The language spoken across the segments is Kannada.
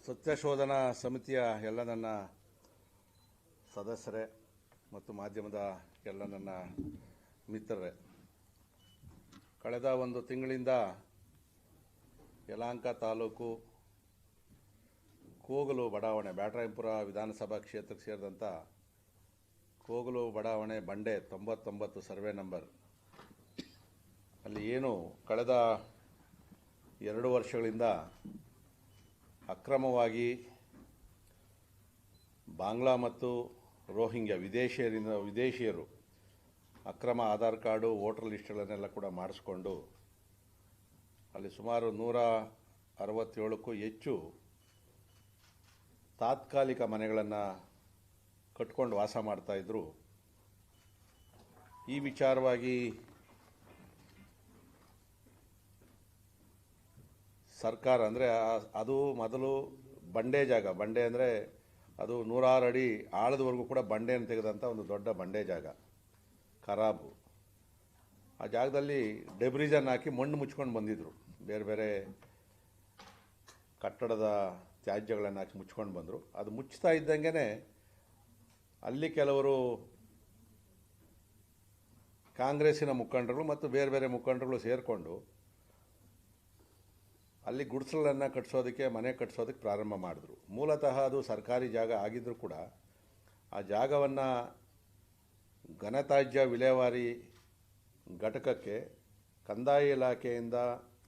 ಸತ್ಯಶೋಧನಾ ಸಮಿತಿಯ ಎಲ್ಲ ನನ್ನ ಸದಸ್ಯರೇ ಮತ್ತು ಮಾಧ್ಯಮದ ಎಲ್ಲ ನನ್ನ ಮಿತ್ರರೇ, ಕಳೆದ ಒಂದು ತಿಂಗಳಿಂದ ಯಲಹಂಕ ತಾಲೂಕು ಕೋಗಲು ಬಡಾವಣೆ ಬ್ಯಾಟರಾಯನಪುರ ವಿಧಾನಸಭಾ ಕ್ಷೇತ್ರಕ್ಕೆ ಸೇರಿದಂಥ ಕೋಗಲು ಬಡಾವಣೆ ಬಂಡೆ 99 ಸರ್ವೆ ನಂಬರ್ ಅಲ್ಲಿ ಏನು ಕಳೆದ 2 ವರ್ಷಗಳಿಂದ ಅಕ್ರಮವಾಗಿ ಬಾಂಗ್ಲಾ ಮತ್ತು ರೋಹಿಂಗ್ಯಾ ವಿದೇಶಿಯರು ಅಕ್ರಮ ಆಧಾರ್ ಕಾರ್ಡು ವೋಟರ್ ಲಿಸ್ಟ್ಗಳನ್ನೆಲ್ಲ ಕೂಡ ಮಾಡಿಸ್ಕೊಂಡು ಅಲ್ಲಿ ಸುಮಾರು 167ಕ್ಕೂ ಹೆಚ್ಚು ತಾತ್ಕಾಲಿಕ ಮನೆಗಳನ್ನು ಕಟ್ಕೊಂಡು ವಾಸ ಮಾಡ್ತಾಯಿದ್ರು. ಈ ವಿಚಾರವಾಗಿ ಸರ್ಕಾರ ಅಂದರೆ ಅದು ಮೊದಲು ಬಂಡೆ ಜಾಗ, ಬಂಡೆ ಅಂದರೆ ಅದು 106 ಅಡಿ ಆಳದವರೆಗೂ ಕೂಡ ಬಂಡೆಯನ್ನು ತೆಗೆದಂಥ ಒಂದು ದೊಡ್ಡ ಬಂಡೆ ಜಾಗ, ಖರಾಬು. ಆ ಜಾಗದಲ್ಲಿ ಡೆಬ್ರಿಜನ್ ಹಾಕಿ ಮಣ್ಣು ಮುಚ್ಕೊಂಡು ಬಂದಿದ್ದರು. ಬೇರೆ ಬೇರೆ ಕಟ್ಟಡದ ತ್ಯಾಜ್ಯಗಳನ್ನು ಹಾಕಿ ಮುಚ್ಕೊಂಡು ಬಂದರು. ಅದು ಮುಚ್ತಾ ಇದ್ದಂಗೆ ಅಲ್ಲಿ ಕೆಲವರು ಕಾಂಗ್ರೆಸ್ಸಿನ ಮುಖಂಡರುಗಳು ಮತ್ತು ಬೇರೆ ಬೇರೆ ಮುಖಂಡರುಗಳು ಸೇರಿಕೊಂಡು ಅಲ್ಲಿ ಗುಡಿಸಲನ್ನು ಕಟ್ಟಿಸೋದಕ್ಕೆ, ಮನೆ ಕಟ್ಟಿಸೋದಕ್ಕೆ ಪ್ರಾರಂಭ ಮಾಡಿದ್ರು. ಮೂಲತಃ ಅದು ಸರ್ಕಾರಿ ಜಾಗ ಆಗಿದ್ದರೂ ಕೂಡ ಆ ಜಾಗವನ್ನು ಘನತ್ಯಾಜ್ಯ ವಿಲೇವಾರಿ ಘಟಕಕ್ಕೆ ಕಂದಾಯ ಇಲಾಖೆಯಿಂದ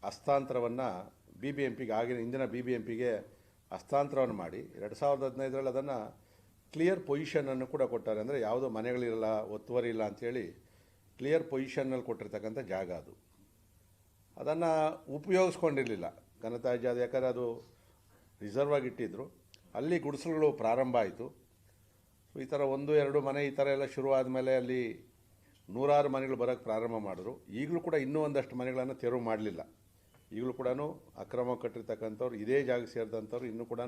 ಹಸ್ತಾಂತರವನ್ನು BBMPಗೆ, ಆಗಿನ ಇಂದಿನ BBMPಗೆ ಹಸ್ತಾಂತರವನ್ನು ಮಾಡಿ 2015ರಲ್ಲಿ ಅದನ್ನು ಕ್ಲಿಯರ್ ಪೊಸಿಷನನ್ನು ಕೂಡ ಕೊಟ್ಟಾರೆ. ಅಂದರೆ ಯಾವುದೋ ಮನೆಗಳಿರಲ್ಲ, ಒತ್ತುವರಿ ಇಲ್ಲ ಅಂಥೇಳಿ ಕ್ಲಿಯರ್ ಪೊಸಿಷನ್ನಲ್ಲಿ ಕೊಟ್ಟಿರ್ತಕ್ಕಂಥ ಜಾಗ ಅದು. ಅದನ್ನು ಉಪಯೋಗಿಸ್ಕೊಂಡಿರಲಿಲ್ಲ ಘನತ್ಯಾಜ್ಯ, ಅದು ಯಾಕಂದರೆ ಅದು ರಿಸರ್ವ್ ಆಗಿಟ್ಟಿದ್ರು. ಅಲ್ಲಿ ಗುಡಿಸಲುಗಳು ಪ್ರಾರಂಭ ಆಯಿತು. ಈ ಥರ 1-2 ಮನೆ ಈ ಥರ ಎಲ್ಲ ಶುರು ಆದಮೇಲೆ ಅಲ್ಲಿ 106 ಮನೆಗಳು ಬರೋಕ್ಕೆ ಪ್ರಾರಂಭ ಮಾಡಿದ್ರು. ಈಗಲೂ ಕೂಡ ಇನ್ನೂ ಒಂದಷ್ಟು ಮನೆಗಳನ್ನು ತೆರವು ಮಾಡಲಿಲ್ಲ. ಈಗಲೂ ಕೂಡ ಅಕ್ರಮ ಕಟ್ಟಿರ್ತಕ್ಕಂಥವ್ರು, ಇದೇ ಜಾಗಕ್ಕೆ ಸೇರಿದಂಥವ್ರು ಇನ್ನೂ ಕೂಡ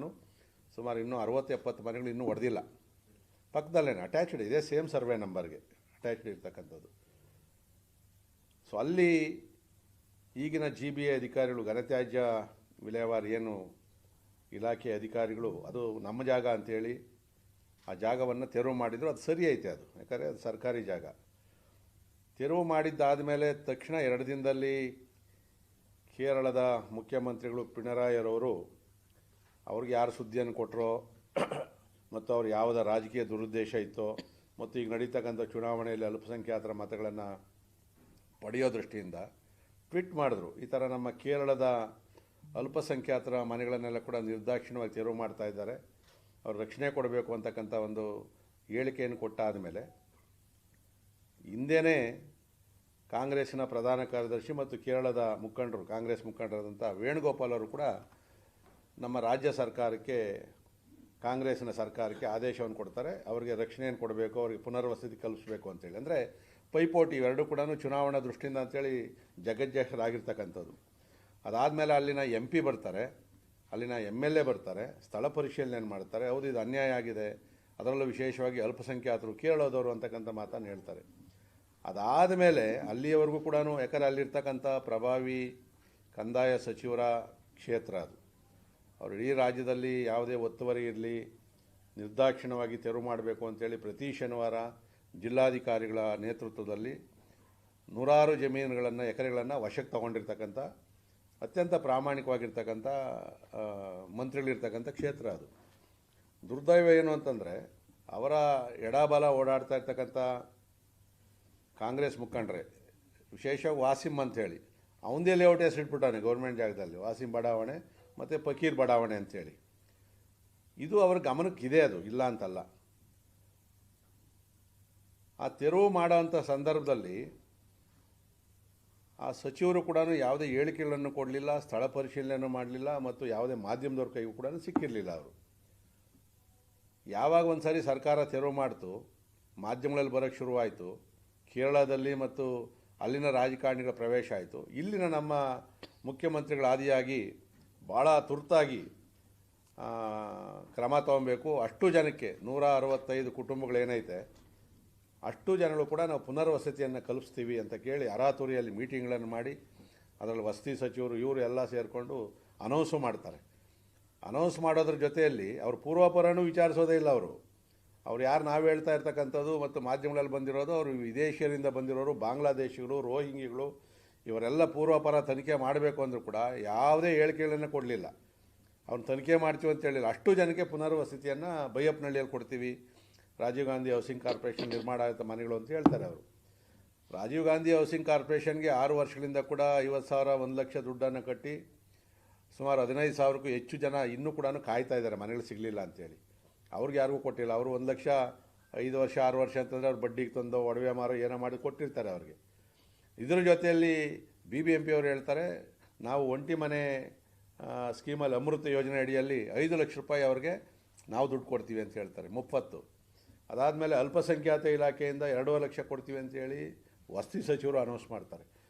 ಸುಮಾರು ಇನ್ನೂ 60-70 ಮನೆಗಳು ಇನ್ನೂ ಹೊಡೆದಿಲ್ಲ. ಪಕ್ಕದಲ್ಲೇನೆ ಅಟ್ಯಾಚ್ಡ್ ಇದೆ, ಸೇಮ್ ಸರ್ವೆ ನಂಬರ್ಗೆ ಅಟ್ಯಾಚ್ಡ್ ಇರ್ತಕ್ಕಂಥದ್ದು. ಸೊ ಅಲ್ಲಿ ಈಗಿನ GBA ಅಧಿಕಾರಿಗಳು, ಘನತ್ಯಾಜ್ಯ ವಿಲೇವಾರಿ ಏನು ಇಲಾಖೆ ಅಧಿಕಾರಿಗಳು, ಅದು ನಮ್ಮ ಜಾಗ ಅಂಥೇಳಿ ಆ ಜಾಗವನ್ನು ತೆರವು ಮಾಡಿದರು. ಅದು ಸರಿ ಐತೆ, ಅದು ಯಾಕಂದರೆ ಅದು ಸರ್ಕಾರಿ ಜಾಗ. ತೆರವು ಮಾಡಿದ್ದಾದಮೇಲೆ ತಕ್ಷಣ 2 ದಿನದಲ್ಲಿ ಕೇರಳದ ಮುಖ್ಯಮಂತ್ರಿಗಳು ಪಿಣರಾಯಿರವರು ಅವ್ರಿಗೆ ಯಾರು ಸುದ್ದಿಯನ್ನು ಕೊಟ್ಟರೋ ಮತ್ತು ಅವ್ರು ಯಾವುದೇ ರಾಜಕೀಯ ದುರುದ್ದೇಶ ಇತ್ತೋ ಮತ್ತು ಈಗ ನಡೀತಕ್ಕಂಥ ಚುನಾವಣೆಯಲ್ಲಿ ಅಲ್ಪಸಂಖ್ಯಾತರ ಮತಗಳನ್ನು ಪಡೆಯೋ ದೃಷ್ಟಿಯಿಂದ ಟ್ವೀಟ್ ಮಾಡಿದ್ರು. ಈ ಥರ ನಮ್ಮ ಕೇರಳದ ಅಲ್ಪಸಂಖ್ಯಾತರ ಮನೆಗಳನ್ನೆಲ್ಲ ಕೂಡ ನಿರ್ದಾಕ್ಷಿಣ್ಯವಾಗಿ ತೆರವು ಮಾಡ್ತಾ ಇದ್ದಾರೆ, ಅವ್ರು ರಕ್ಷಣೆ ಕೊಡಬೇಕು ಅಂತಕ್ಕಂಥ ಒಂದು ಹೇಳಿಕೆಯನ್ನು ಕೊಟ್ಟಾದ ಮೇಲೆ ಹಿಂದೆಯೇ ಕಾಂಗ್ರೆಸ್ಸಿನ ಪ್ರಧಾನ ಕಾರ್ಯದರ್ಶಿ ಮತ್ತು ಕೇರಳದ ಮುಖಂಡರು, ಕಾಂಗ್ರೆಸ್ ಮುಖಂಡರಾದಂಥ ವೇಣುಗೋಪಾಲ್ ಅವರು ಕೂಡ ನಮ್ಮ ರಾಜ್ಯ ಸರ್ಕಾರಕ್ಕೆ, ಕಾಂಗ್ರೆಸ್ಸಿನ ಸರ್ಕಾರಕ್ಕೆ ಆದೇಶವನ್ನು ಕೊಡ್ತಾರೆ. ಅವರಿಗೆ ರಕ್ಷಣೆಯನ್ನು ಕೊಡಬೇಕು, ಅವರಿಗೆ ಪುನರ್ವಸತಿ ಕಲ್ಪಿಸಬೇಕು ಅಂತೇಳಿ. ಅಂದರೆ ಪೈಪೋಟಿ ಇವೆರಡೂ ಕೂಡ ಚುನಾವಣಾ ದೃಷ್ಟಿಯಿಂದ ಅಂತೇಳಿ ಜಗಜ್ಜಾಹೀರಾಗಿರ್ತಕ್ಕಂಥದ್ದು. ಅದಾದಮೇಲೆ ಅಲ್ಲಿನ MP ಬರ್ತಾರೆ, ಅಲ್ಲಿನ MLA ಬರ್ತಾರೆ, ಸ್ಥಳ ಪರಿಶೀಲನೆಯನ್ನು ಮಾಡ್ತಾರೆ. ಹೌದು, ಇದು ಅನ್ಯಾಯ ಆಗಿದೆ, ಅದರಲ್ಲೂ ವಿಶೇಷವಾಗಿ ಅಲ್ಪಸಂಖ್ಯಾತರು, ಕೇರಳದವರು ಅಂತಕ್ಕಂಥ ಮಾತನ್ನು ಹೇಳ್ತಾರೆ. ಅದಾದ ಮೇಲೆ ಅಲ್ಲಿಯವರೆಗೂ ಕೂಡ, ಯಾಕಂದರೆ ಅಲ್ಲಿರ್ತಕ್ಕಂಥ ಪ್ರಭಾವಿ ಕಂದಾಯ ಸಚಿವರ ಕ್ಷೇತ್ರ ಅದು, ಅವರು ಇಡೀ ರಾಜ್ಯದಲ್ಲಿ ಯಾವುದೇ ಒತ್ತುವರಿ ಇರಲಿ ನಿರ್ದಾಕ್ಷಿಣ್ಯವಾಗಿ ತೆರವು ಮಾಡಬೇಕು ಅಂತೇಳಿ ಪ್ರತಿ ಶನಿವಾರ ಜಿಲ್ಲಾಧಿಕಾರಿಗಳ ನೇತೃತ್ವದಲ್ಲಿ 106 ಜಮೀನುಗಳನ್ನು, ಎಕರೆಗಳನ್ನು ವಶಕ್ಕೆ ತಗೊಂಡಿರ್ತಕ್ಕಂಥ ಅತ್ಯಂತ ಪ್ರಾಮಾಣಿಕವಾಗಿರ್ತಕ್ಕಂಥ ಮಂತ್ರಿಗಳಿರ್ತಕ್ಕಂಥ ಕ್ಷೇತ್ರ ಅದು. ದುರ್ದೈವ ಏನು ಅಂತಂದರೆ, ಅವರ ಎಡಬಲ ಓಡಾಡ್ತಾ ಇರ್ತಕ್ಕಂಥ ಕಾಂಗ್ರೆಸ್ ಮುಖಂಡರೇ, ವಿಶೇಷವಾಗಿ ವಾಸಿಂ ಅಂಥೇಳಿ ಅವನದೇ ಲೇಔಟ್ ಹೆಸರಿಟ್ಬಿಟ್ಟಾನೆ ಗೌರ್ಮೆಂಟ್ ಜಾಗದಲ್ಲಿ, ವಾಸಿಂ ಬಡಾವಣೆ ಮತ್ತು ಫಕೀರ್ ಬಡಾವಣೆ ಅಂಥೇಳಿ. ಇದು ಅವ್ರ ಗಮನಕ್ಕಿದೆ, ಅದು ಇಲ್ಲ ಅಂತಲ್ಲ. ಆ ತೆರವು ಮಾಡೋವಂಥ ಸಂದರ್ಭದಲ್ಲಿ ಆ ಸಚಿವರು ಕೂಡ ಯಾವುದೇ ಹೇಳಿಕೆಗಳನ್ನು ಕೊಡಲಿಲ್ಲ, ಸ್ಥಳ ಪರಿಶೀಲನೆಯನ್ನು ಮಾಡಲಿಲ್ಲ ಮತ್ತು ಯಾವುದೇ ಮಾಧ್ಯಮದವ್ರ ಕೈಗೂ ಕೂಡ ಸಿಕ್ಕಿರಲಿಲ್ಲ. ಅವರು ಯಾವಾಗ ಒಂದು ಸಾರಿ ಸರ್ಕಾರ ತೆರವು ಮಾಡ್ತು, ಮಾಧ್ಯಮಗಳಲ್ಲಿ ಬರೋಕ್ಕೆ ಶುರುವಾಯಿತು, ಕೇರಳದಲ್ಲಿ ಮತ್ತು ಅಲ್ಲಿನ ರಾಜಕಾರಣಿಗಳ ಪ್ರವೇಶ ಆಯಿತು. ಇಲ್ಲಿನ ನಮ್ಮ ಮುಖ್ಯಮಂತ್ರಿಗಳ ಆದಿಯಾಗಿ ಭಾಳ ತುರ್ತಾಗಿ ಕ್ರಮ ತಗೊಬೇಕು. ಅಷ್ಟು ಜನಕ್ಕೆ 165 ಕುಟುಂಬಗಳೇನೈತೆ ಅಷ್ಟು ಜನಗಳು ಕೂಡ ನಾವು ಪುನರ್ವಸತಿಯನ್ನು ಕಲ್ಪಿಸ್ತೀವಿ ಅಂತ ಕೇಳಿ ಅರಾತುರಿಯಲ್ಲಿ ಮೀಟಿಂಗ್ಗಳನ್ನು ಮಾಡಿ ಅದರಲ್ಲಿ ವಸತಿ ಸಚಿವರು ಇವರು ಎಲ್ಲ ಸೇರಿಕೊಂಡು ಅನೌನ್ಸು ಮಾಡ್ತಾರೆ. ಅನೌನ್ಸ್ ಮಾಡೋದ್ರ ಜೊತೆಯಲ್ಲಿ ಅವ್ರ ಪೂರ್ವಾಪರನೂ ವಿಚಾರಿಸೋದೇ ಇಲ್ಲ ಅವರು. ಅವ್ರು ಯಾರು ನಾವು ಹೇಳ್ತಾ ಇರ್ತಕ್ಕಂಥದ್ದು ಮತ್ತು ಮಾಧ್ಯಮಗಳಲ್ಲಿ ಬಂದಿರೋದು ಅವರು ವಿದೇಶಿಯರಿಂದ ಬಂದಿರೋರು, ಬಾಂಗ್ಲಾದೇಶಿಗಳು, ರೋಹಿಂಗಿಗಳು, ಇವರೆಲ್ಲ ಪೂರ್ವಾಪರ ತನಿಖೆ ಮಾಡಬೇಕು ಅಂದರೂ ಕೂಡ ಯಾವುದೇ ಹೇಳಿಕೆಗಳನ್ನು ಕೊಡಲಿಲ್ಲ. ಅವ್ನು ತನಿಖೆ ಮಾಡ್ತೀವಿ ಅಂತ ಹೇಳಿಲ್ಲ. ಅಷ್ಟು ಜನಕ್ಕೆ ಪುನರ್ವಸತಿಯನ್ನು ಬೈಯಪ್ಪನಹಳ್ಳಿಯಲ್ಲಿ ಕೊಡ್ತೀವಿ, ರಾಜೀವ್ ಗಾಂಧಿ ಹೌಸಿಂಗ್ ಕಾರ್ಪೊರೇಷನ್ ನಿರ್ಮಾಣ ಆಗುತ್ತೆ ಮನೆಗಳು ಅಂತ ಹೇಳ್ತಾರೆ ಅವರು. ರಾಜೀವ್ ಗಾಂಧಿ ಹೌಸಿಂಗ್ ಕಾರ್ಪೊರೇಷನ್ಗೆ 6 ವರ್ಷಗಳಿಂದ ಕೂಡ 50,000 1 ಲಕ್ಷ ದುಡ್ಡನ್ನು ಕಟ್ಟಿ ಸುಮಾರು 15,000ಕ್ಕೂ ಹೆಚ್ಚು ಜನ ಇನ್ನೂ ಕೂಡ ಕಾಯ್ತಾ ಇದ್ದಾರೆ ಮನೆಗಳು ಸಿಗಲಿಲ್ಲ ಅಂತೇಳಿ. ಅವ್ರಿಗೆ ಯಾರಿಗೂ ಕೊಟ್ಟಿಲ್ಲ. ಅವರು 1 ಲಕ್ಷ 5 ವರ್ಷ 6 ವರ್ಷ ಅಂತಂದರೆ ಅವ್ರು ಬಡ್ಡಿಗೆ ತಂದು ಒಡವೆ ಮಾರೋ ಏನೋ ಮಾಡಿ ಕೊಟ್ಟಿರ್ತಾರೆ ಅವ್ರಿಗೆ. ಇದರ ಜೊತೆಯಲ್ಲಿ BBMP ಅವರು ಹೇಳ್ತಾರೆ ನಾವು ಒಂಟಿ ಮನೆ ಸ್ಕೀಮಲ್ಲಿ ಅಮೃತ ಯೋಜನೆ ಅಡಿಯಲ್ಲಿ 5 ಲಕ್ಷ ರೂಪಾಯಿ ಅವ್ರಿಗೆ ನಾವು ದುಡ್ಡು ಕೊಡ್ತೀವಿ ಅಂತ ಹೇಳ್ತಾರೆ, 30. ಅದಾದಮೇಲೆ ಅಲ್ಪಸಂಖ್ಯಾತ ಇಲಾಖೆಯಿಂದ 2.5 ಲಕ್ಷ ಕೊಡ್ತೀವಿ ಅಂತೇಳಿ ವಸತಿ ಸಚಿವರು ಅನೌನ್ಸ್ ಮಾಡ್ತಾರೆ.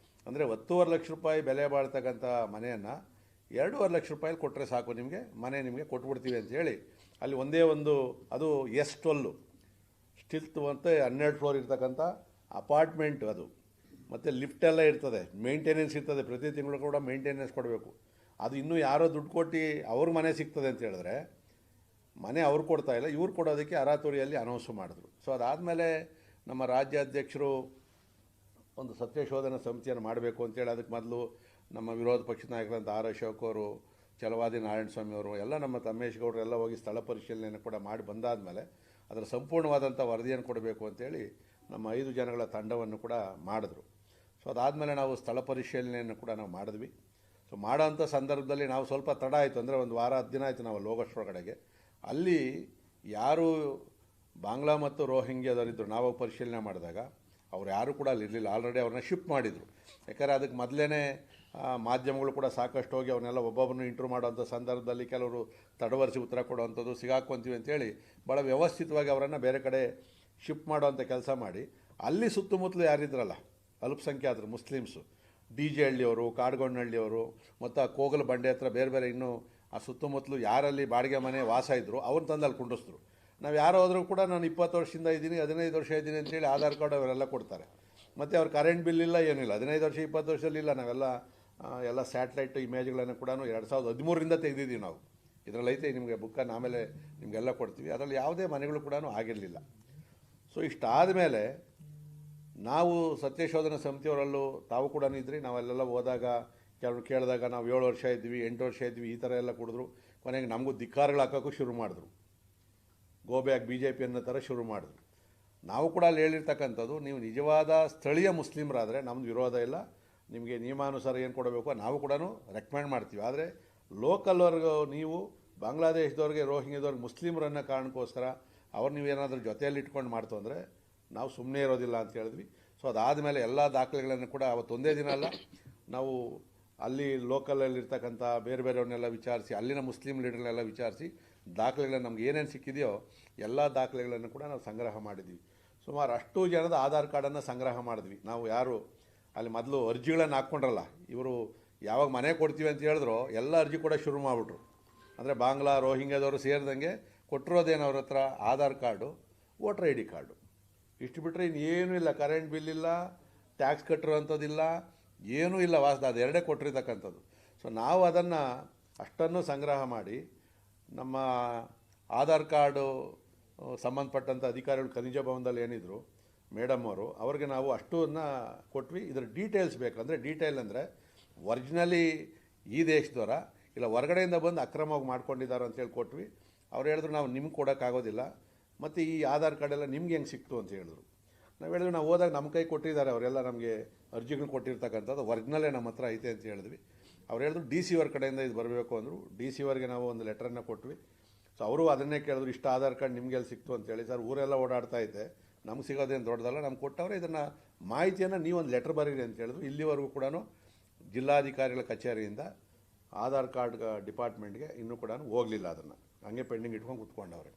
ಅಂದರೆ 10.5 ಲಕ್ಷ ರೂಪಾಯಿ ಬೆಲೆ ಬಾಳ್ತಕ್ಕಂಥ ಮನೆಯನ್ನು 2.5 ಲಕ್ಷ ರೂಪಾಯಿ ಕೊಟ್ಟರೆ ಸಾಕು, ನಿಮಗೆ ಕೊಟ್ಬಿಡ್ತೀವಿ ಅಂತೇಳಿ ಅಲ್ಲಿ ಒಂದೇ ಒಂದು, ಅದು S12 ಸ್ಟಿಲ್ತ್ ಮತ್ತು 12 ಫ್ಲೋರ್ ಇರ್ತಕ್ಕಂಥ ಅಪಾರ್ಟ್ಮೆಂಟ್ ಅದು. ಮತ್ತು ಲಿಫ್ಟೆಲ್ಲ ಇರ್ತದೆ, ಮೇಂಟೆನೆನ್ಸ್ ಇರ್ತದೆ, ಪ್ರತಿ ತಿಂಗಳು ಕೂಡ ಮೇಂಟೆನೆನ್ಸ್ ಕೊಡಬೇಕು. ಅದು ಇನ್ನೂ ಯಾರೋ ದುಡ್ಡು ಕೊಟ್ಟು ಅವ್ರ ಮನೆ ಸಿಗ್ತದೆ ಅಂತ ಹೇಳಿದ್ರೆ ಮನೆ ಅವ್ರು ಕೊಡ್ತಾ ಇಲ್ಲ, ಇವ್ರು ಕೊಡೋದಕ್ಕೆ ಅರಾತುರಿಯಲ್ಲಿ ಅನೌನ್ಸ್ ಮಾಡಿದ್ರು. ಸೊ ಅದಾದಮೇಲೆ ನಮ್ಮ ರಾಜ್ಯಾಧ್ಯಕ್ಷರು ಒಂದು ಸತ್ಯಶೋಧನಾ ಸಮಿತಿಯನ್ನು ಮಾಡಬೇಕು ಅಂತೇಳಿ ಅದಕ್ಕೆ ಮೊದಲು ನಮ್ಮ ವಿರೋಧ ಪಕ್ಷದ ನಾಯಕರಂತ ಆರ್ ಅಶೋಕ್ ಅವರು, ಛಲವಾದಿ ನಾರಾಯಣಸ್ವಾಮಿ ಅವರು ಎಲ್ಲ ನಮ್ಮ ತಮ್ಮೇಶ್ ಗೌಡರು ಎಲ್ಲ ಹೋಗಿ ಸ್ಥಳ ಪರಿಶೀಲನೆಯನ್ನು ಕೂಡ ಮಾಡಿ ಬಂದಾದಮೇಲೆ ಅದರ ಸಂಪೂರ್ಣವಾದಂಥ ವರದಿಯನ್ನು ಕೊಡಬೇಕು ಅಂತೇಳಿ ನಮ್ಮ 5 ಜನಗಳ ತಂಡವನ್ನು ಕೂಡ ಮಾಡಿದ್ರು. ಸೊ ಅದಾದಮೇಲೆ ನಾವು ಸ್ಥಳ ಪರಿಶೀಲನೆಯನ್ನು ಕೂಡ ನಾವು ಮಾಡಿದ್ವಿ. ಸೊ ಮಾಡೋಂಥ ಸಂದರ್ಭದಲ್ಲಿ ನಾವು ಸ್ವಲ್ಪ ತಡ ಆಯಿತು, ಅಂದರೆ ಒಂದು ವಾರ 10 ದಿನ ಆಯಿತು ನಾವು ಲೋಗೋಷ್ಠರೊಳಗಡೆಗೆ. ಅಲ್ಲಿ ಯಾರು ಬಾಂಗ್ಲಾ ಮತ್ತು ರೋಹಿಂಗ್ಯಾದವರಿದ್ದರು ನಾವು ಪರಿಶೀಲನೆ ಮಾಡಿದಾಗ ಅವ್ರು ಯಾರೂ ಕೂಡ ಅಲ್ಲಿ ಇರಲಿಲ್ಲ. ಆಲ್ರೆಡಿ ಅವ್ರನ್ನ ಶಿಫ್ಟ್ ಮಾಡಿದರು. ಯಾಕಂದರೆ ಅದಕ್ಕೆ ಮೊದಲೇ ಮಾಧ್ಯಮಗಳು ಕೂಡ ಸಾಕಷ್ಟು ಹೋಗಿ ಅವ್ರನ್ನೆಲ್ಲ ಒಬ್ಬೊಬ್ಬರನ್ನು ಇಂಟ್ರ್ಯೂ ಮಾಡೋವಂಥ ಸಂದರ್ಭದಲ್ಲಿ ಕೆಲವರು ತಡವರಿಸಿ ಉತ್ತರ ಕೊಡುವಂಥದ್ದು, ಸಿಗಾಕ್ಕೊಂತೀವಿ ಅಂತೇಳಿ ಭಾಳ ವ್ಯವಸ್ಥಿತವಾಗಿ ಅವರನ್ನು ಬೇರೆ ಕಡೆ ಶಿಫ್ಟ್ ಮಾಡೋವಂಥ ಕೆಲಸ ಮಾಡಿ ಅಲ್ಲಿ ಸುತ್ತಮುತ್ತಲು ಯಾರಿದ್ರಲ್ಲ ಅಲ್ಪಸಂಖ್ಯಾತರು, ಮುಸ್ಲಿಮ್ಸು, DJ ಹಳ್ಳಿಯವರು, ಕಾಡ್ಗೊಂಡಹಳ್ಳಿಯವರು ಮತ್ತು ಆ ಕೋಗಲ ಬಂಡೆ ಹತ್ರ ಬೇರೆ ಬೇರೆ ಇನ್ನೂ ಆ ಸುತ್ತಮುತ್ತಲು ಯಾರಲ್ಲಿ ಬಾಡಿಗೆ ಮನೆ ವಾಸ ಇದ್ದರು ಅವ್ರನ್ನ ತಂದು ಅಲ್ಲಿ ಕುಂಡಿಸಿದ್ರು. ನಾವು ಯಾರು ಹೋದರೂ ಕೂಡ ನಾನು 20 ವರ್ಷದಿಂದ ಇದ್ದೀನಿ, 15 ವರ್ಷ ಇದ್ದೀನಿ ಅಂತೇಳಿ ಆಧಾರ್ ಕಾರ್ಡ್ ಅವರೆಲ್ಲ ಕೊಡ್ತಾರೆ. ಮತ್ತು ಅವ್ರ ಕರೆಂಟ್ ಬಿಲ್ ಇಲ್ಲ, ಏನಿಲ್ಲ. 15 ವರ್ಷ 20 ವರ್ಷದಲ್ಲಿ ಇಲ್ಲ. ನಾವೆಲ್ಲ ಎಲ್ಲ ಸ್ಯಾಟಲೈಟ್ ಇಮೇಜ್ಗಳನ್ನು ಕೂಡ 2013ರಿಂದ ತೆಗೆದಿದ್ದೀವಿ ನಾವು. ಇದರಲ್ಲೈತೆ ನಿಮಗೆ ಬುಕ್ಕನ್ನು ಆಮೇಲೆ ನಿಮಗೆಲ್ಲ ಕೊಡ್ತೀವಿ. ಅದರಲ್ಲಿ ಯಾವುದೇ ಮನೆಗಳು ಕೂಡ ಆಗಿರಲಿಲ್ಲ. ಸೊ ಇಷ್ಟಾದ ಮೇಲೆ ನಾವು ಸತ್ಯಶೋಧನಾ ಸಮಿತಿಯವರಲ್ಲೂ ತಾವು ಕೂಡ ಇದ್ರಿ, ನಾವೆಲ್ಲ ಹೋದಾಗ ಕೆಲವರು ಕೇಳಿದಾಗ ನಾವು 7 ವರ್ಷ ಇದ್ವಿ, 8 ವರ್ಷ ಇದ್ವಿ, ಈ ಥರ ಎಲ್ಲ ಕುಡಿದ್ರು. ಕೊನೆಗೆ ನಮಗೂ ಧಿಕ್ಕಾರಗಳು ಹಾಕೋಕ್ಕೂ ಶುರು ಮಾಡಿದ್ರು. ಗೋ ಬ್ಯಾಕ್ BJP ಅನ್ನೋ ಥರ ಶುರು ಮಾಡಿದ್ರು. ನಾವು ಕೂಡ ಅಲ್ಲಿ ಹೇಳಿರ್ತಕ್ಕಂಥದ್ದು, ನೀವು ನಿಜವಾದ ಸ್ಥಳೀಯ ಮುಸ್ಲಿಮರಾದರೆ ನಮ್ಮದು ವಿರೋಧ ಇಲ್ಲ, ನಿಮಗೆ ನಿಯಮಾನುಸಾರ ಏನು ಕೊಡಬೇಕು ನಾವು ಕೂಡ ರೆಕಮೆಂಡ್ ಮಾಡ್ತೀವಿ. ಆದರೆ ಲೋಕಲ್ವರೆಗೂ ನೀವು ಬಾಂಗ್ಲಾದೇಶದವ್ರಿಗೆ, ರೋಹಿಂಗ್ಯಾದವ್ರಿಗೆ, ಮುಸ್ಲಿಮರನ್ನ ಕಾರಣಕ್ಕೋಸ್ಕರ ಅವ್ರು ನೀವೇನಾದರೂ ಜೊತೆಯಲ್ಲಿ ಇಟ್ಕೊಂಡು ಮಾಡ್ತು ಅಂದರೆ ನಾವು ಸುಮ್ಮನೆ ಇರೋದಿಲ್ಲ ಅಂತ ಹೇಳಿದ್ವಿ. ಸೊ ಅದಾದಮೇಲೆ ಎಲ್ಲ ದಾಖಲೆಗಳನ್ನು ಕೂಡ ಅವತ್ತೊಂದೇ ದಿನ ಅಲ್ಲ, ನಾವು ಅಲ್ಲಿ ಲೋಕಲಲ್ಲಿರ್ತಕ್ಕಂಥ ಬೇರೆ ಬೇರೆಯವ್ರನ್ನೆಲ್ಲ ವಿಚಾರಿಸಿ, ಅಲ್ಲಿನ ಮುಸ್ಲಿಂ ಲೀಡರ್ನೆಲ್ಲ ವಿಚಾರಿಸಿ ದಾಖಲೆಗಳನ್ನು ನಮ್ಗೆ ಏನೇನು ಸಿಕ್ಕಿದೆಯೋ ಎಲ್ಲ ದಾಖಲೆಗಳನ್ನು ಕೂಡ ನಾವು ಸಂಗ್ರಹ ಮಾಡಿದ್ವಿ. ಸುಮಾರು ಅಷ್ಟು ಜನದ ಆಧಾರ್ ಕಾರ್ಡನ್ನು ಸಂಗ್ರಹ ಮಾಡಿದ್ವಿ ನಾವು. ಯಾರು ಅಲ್ಲಿ ಮೊದಲು ಅರ್ಜಿಗಳನ್ನು ಹಾಕ್ಕೊಂಡ್ರಲ್ಲ, ಇವರು ಯಾವಾಗ ಮನೆ ಕೊಡ್ತೀವಿ ಅಂತ ಹೇಳಿದ್ರು ಎಲ್ಲ ಅರ್ಜಿ ಕೂಡ ಶುರು ಮಾಡಿಬಿಟ್ರು. ಅಂದರೆ ಬಾಂಗ್ಲಾ ರೋಹಿಂಗ್ಯಾದವರು ಸೇರಿದಂಗೆ ಕೊಟ್ಟಿರೋದೇನು ಅವ್ರ ಹತ್ರ Aadhaar card, voter ID card, ಇಷ್ಟು ಬಿಟ್ಟರೆ ಇನ್ನೇನೂ ಇಲ್ಲ. ಕರೆಂಟ್ ಬಿಲ್ ಇಲ್ಲ, ಟ್ಯಾಕ್ಸ್ ಕಟ್ಟಿರೋವಂಥದ್ದಿಲ್ಲ, ಏನೂ ಇಲ್ಲ. ಅದೆರಡೇ ಕೊಟ್ಟಿರ್ತಕ್ಕಂಥದ್ದು. ಸೊ ನಾವು ಅದನ್ನು ಅಷ್ಟನ್ನು ಸಂಗ್ರಹ ಮಾಡಿ ನಮ್ಮ ಆಧಾರ್ ಕಾರ್ಡು ಸಂಬಂಧಪಟ್ಟಂಥ ಅಧಿಕಾರಿಗಳು ಖನಿಜ ಭವನದಲ್ಲಿ ಏನಿದ್ರು ಮೇಡಮ್ ಅವರು, ಅವ್ರಿಗೆ ನಾವು ಅಷ್ಟನ್ನು ಕೊಟ್ವಿ. ಇದರ ಡೀಟೇಲ್ಸ್ ಬೇಕು. ಅಂದರೆ ಡೀಟೇಲ್ ಅಂದರೆ ಒರಿಜಿನಲಿ ಈ ದೇಶದವರ ಇಲ್ಲ ಹೊರಗಡೆಯಿಂದ ಬಂದು ಅಕ್ರಮವಾಗಿ ಮಾಡ್ಕೊಂಡಿದ್ದಾರೆ ಅಂತೇಳಿ ಕೊಟ್ವಿ. ಅವ್ರು ಹೇಳಿದ್ರು ನಾವು ನಿಮ್ಗೆ ಕೊಡೋಕ್ಕಾಗೋದಿಲ್ಲ, ಮತ್ತು ಈ ಆಧಾರ್ ಕಾರ್ಡೆಲ್ಲ ನಿಮ್ಗೆ ಹೆಂಗೆ ಸಿಕ್ತು ಅಂತ ಹೇಳಿದ್ರು. ನಾವು ಹೇಳಿದ್ವಿ ನಾವು ಹೋದಾಗ ನಮ್ಮ ಕೈ ಕೊಟ್ಟಿದ್ದಾರೆ ಅವರೆಲ್ಲ, ನಮಗೆ ಅರ್ಜಿಗಳು ಕೊಟ್ಟಿರ್ತಕ್ಕಂಥದ್ದು ಒರಿಜಿನಲ್ಲೇ ನಮ್ಮ ಹತ್ರ ಐತೆ ಅಂತ ಹೇಳಿದ್ವಿ. ಅವ್ರು ಹೇಳಿದ್ರು DC ಅವ್ರ ಕಡೆಯಿಂದ ಇದು ಬರಬೇಕು ಅಂದರು. DC ಅವ್ರಿಗೆ ನಾವು ಒಂದು ಲೆಟ್ರನ್ನು ಕೊಟ್ವಿ. ಸೊ ಅವರು ಅದನ್ನೇ ಕೇಳಿದ್ರು, ಇಷ್ಟು ಆಧಾರ್ ಕಾರ್ಡ್ ನಿಮಗೆಲ್ಲಿ ಸಿಕ್ತು ಅಂತೇಳಿ. ಸರ್ ಊರೆಲ್ಲ ಓಡಾಡ್ತಾ ಐತೆ, ನಮ್ಗೆ ಸಿಗೋದೇನು ದೊಡ್ಡದಲ್ಲ, ನಮ್ಗೆ ಕೊಟ್ಟವ್ರೆ, ಇದನ್ನು ಮಾಹಿತಿಯನ್ನು ನೀವೊಂದು ಲೆಟ್ರ್ ಬರೀರಿ ಅಂತ ಹೇಳಿದ್ರು. ಇಲ್ಲಿವರೆಗೂ ಕೂಡ ಜಿಲ್ಲಾಧಿಕಾರಿಗಳ ಕಚೇರಿಯಿಂದ ಆಧಾರ್ ಕಾರ್ಡ್ ಡಿಪಾರ್ಟ್ಮೆಂಟ್ಗೆ ಇನ್ನೂ ಕೂಡ ಹೋಗಲಿಲ್ಲ. ಅದನ್ನು ಹಂಗೆ ಪೆಂಡಿಂಗ್ ಇಟ್ಕೊಂಡು ಕೂತ್ಕೊಂಡವ್ರೆ.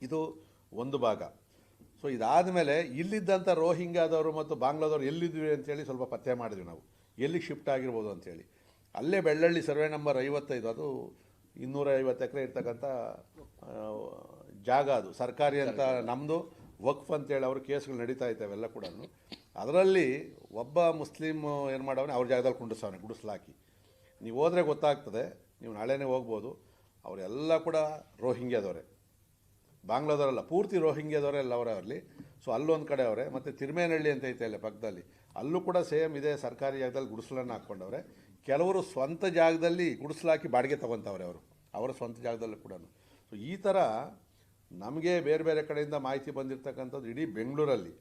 ಇದು ಒಂದು ಭಾಗ. ಸೊ ಇದಾದ ಮೇಲೆ ಇಲ್ಲಿದ್ದಂಥ ರೋಹಿಂಗ್ಯಾದವರು ಮತ್ತು ಬಾಂಗ್ಲಾದವರು ಎಲ್ಲಿದ್ವಿ ಅಂತೇಳಿ ಸ್ವಲ್ಪ ಪತ್ತೆ ಮಾಡಿದ್ವಿ ನಾವು, ಎಲ್ಲಿಗೆ ಶಿಫ್ಟ್ ಆಗಿರ್ಬೋದು ಅಂಥೇಳಿ. ಅಲ್ಲೇ ಬೆಳ್ಳಳ್ಳಿ ಸರ್ವೆ ನಂಬರ್ 55, ಅದು 250 ಎಕರೆ ಇರ್ತಕ್ಕಂಥ ಜಾಗ, ಅದು ಸರ್ಕಾರಿ ಅಂತ ನಮ್ಮದು ವಕ್ಫ್ ಅಂತೇಳಿ ಅವ್ರ ಕೇಸ್ಗಳು ನಡೀತಾ ಇದ್ದಾವೆಲ್ಲ ಕೂಡ. ಅದರಲ್ಲಿ ಒಬ್ಬ ಮುಸ್ಲಿಮ್ ಏನು ಮಾಡವನೇ ಅವ್ರ ಜಾಗದಲ್ಲಿ ಕುಂಡಿಸವನೆ, ಗುಡಿಸ್ಲಾಕಿ. ನೀವು ಹೋದರೆ ಗೊತ್ತಾಗ್ತದೆ, ನೀವು ನಾಳೆನೇ ಹೋಗ್ಬೋದು. ಅವರೆಲ್ಲ ಕೂಡ ರೋಹಿಂಗ್ಯಾದವರೇ, ಬಾಂಗ್ಲಾದವರಲ್ಲ, ಪೂರ್ತಿ ರೋಹಿಂಗ್ಯಾದವರೇ ಎಲ್ಲ ಅವರೇ ಅಲ್ಲಿ. ಸೊ ಅಲ್ಲೊಂದು ಕಡೆ ಅವರೇ. ಮತ್ತು ತಿರುಮೇನಹಳ್ಳಿ ಅಂತ ಐತೆ ಅಲ್ಲಿ ಪಕ್ಕದಲ್ಲಿ, ಅಲ್ಲೂ ಕೂಡ ಸೇಮ್ ಇದೆ, ಸರ್ಕಾರಿ ಜಾಗದಲ್ಲಿ ಗುಡಿಸಲನ್ನು ಹಾಕ್ಕೊಂಡವ್ರೆ. ಕೆಲವರು ಸ್ವಂತ ಜಾಗದಲ್ಲಿ ಗುಡಿಸಲಾಕಿ ಬಾಡಿಗೆ ತೊಗೊತವ್ರೆ ಅವರ ಸ್ವಂತ ಜಾಗದಲ್ಲೂ ಕೂಡ. ಸೊ ಈ ಥರ ನಮಗೆ ಬೇರೆ ಬೇರೆ ಕಡೆಯಿಂದ ಮಾಹಿತಿ ಬಂದಿರತಕ್ಕಂಥದ್ದು, ಇಡೀ ಬೆಂಗಳೂರಲ್ಲಿ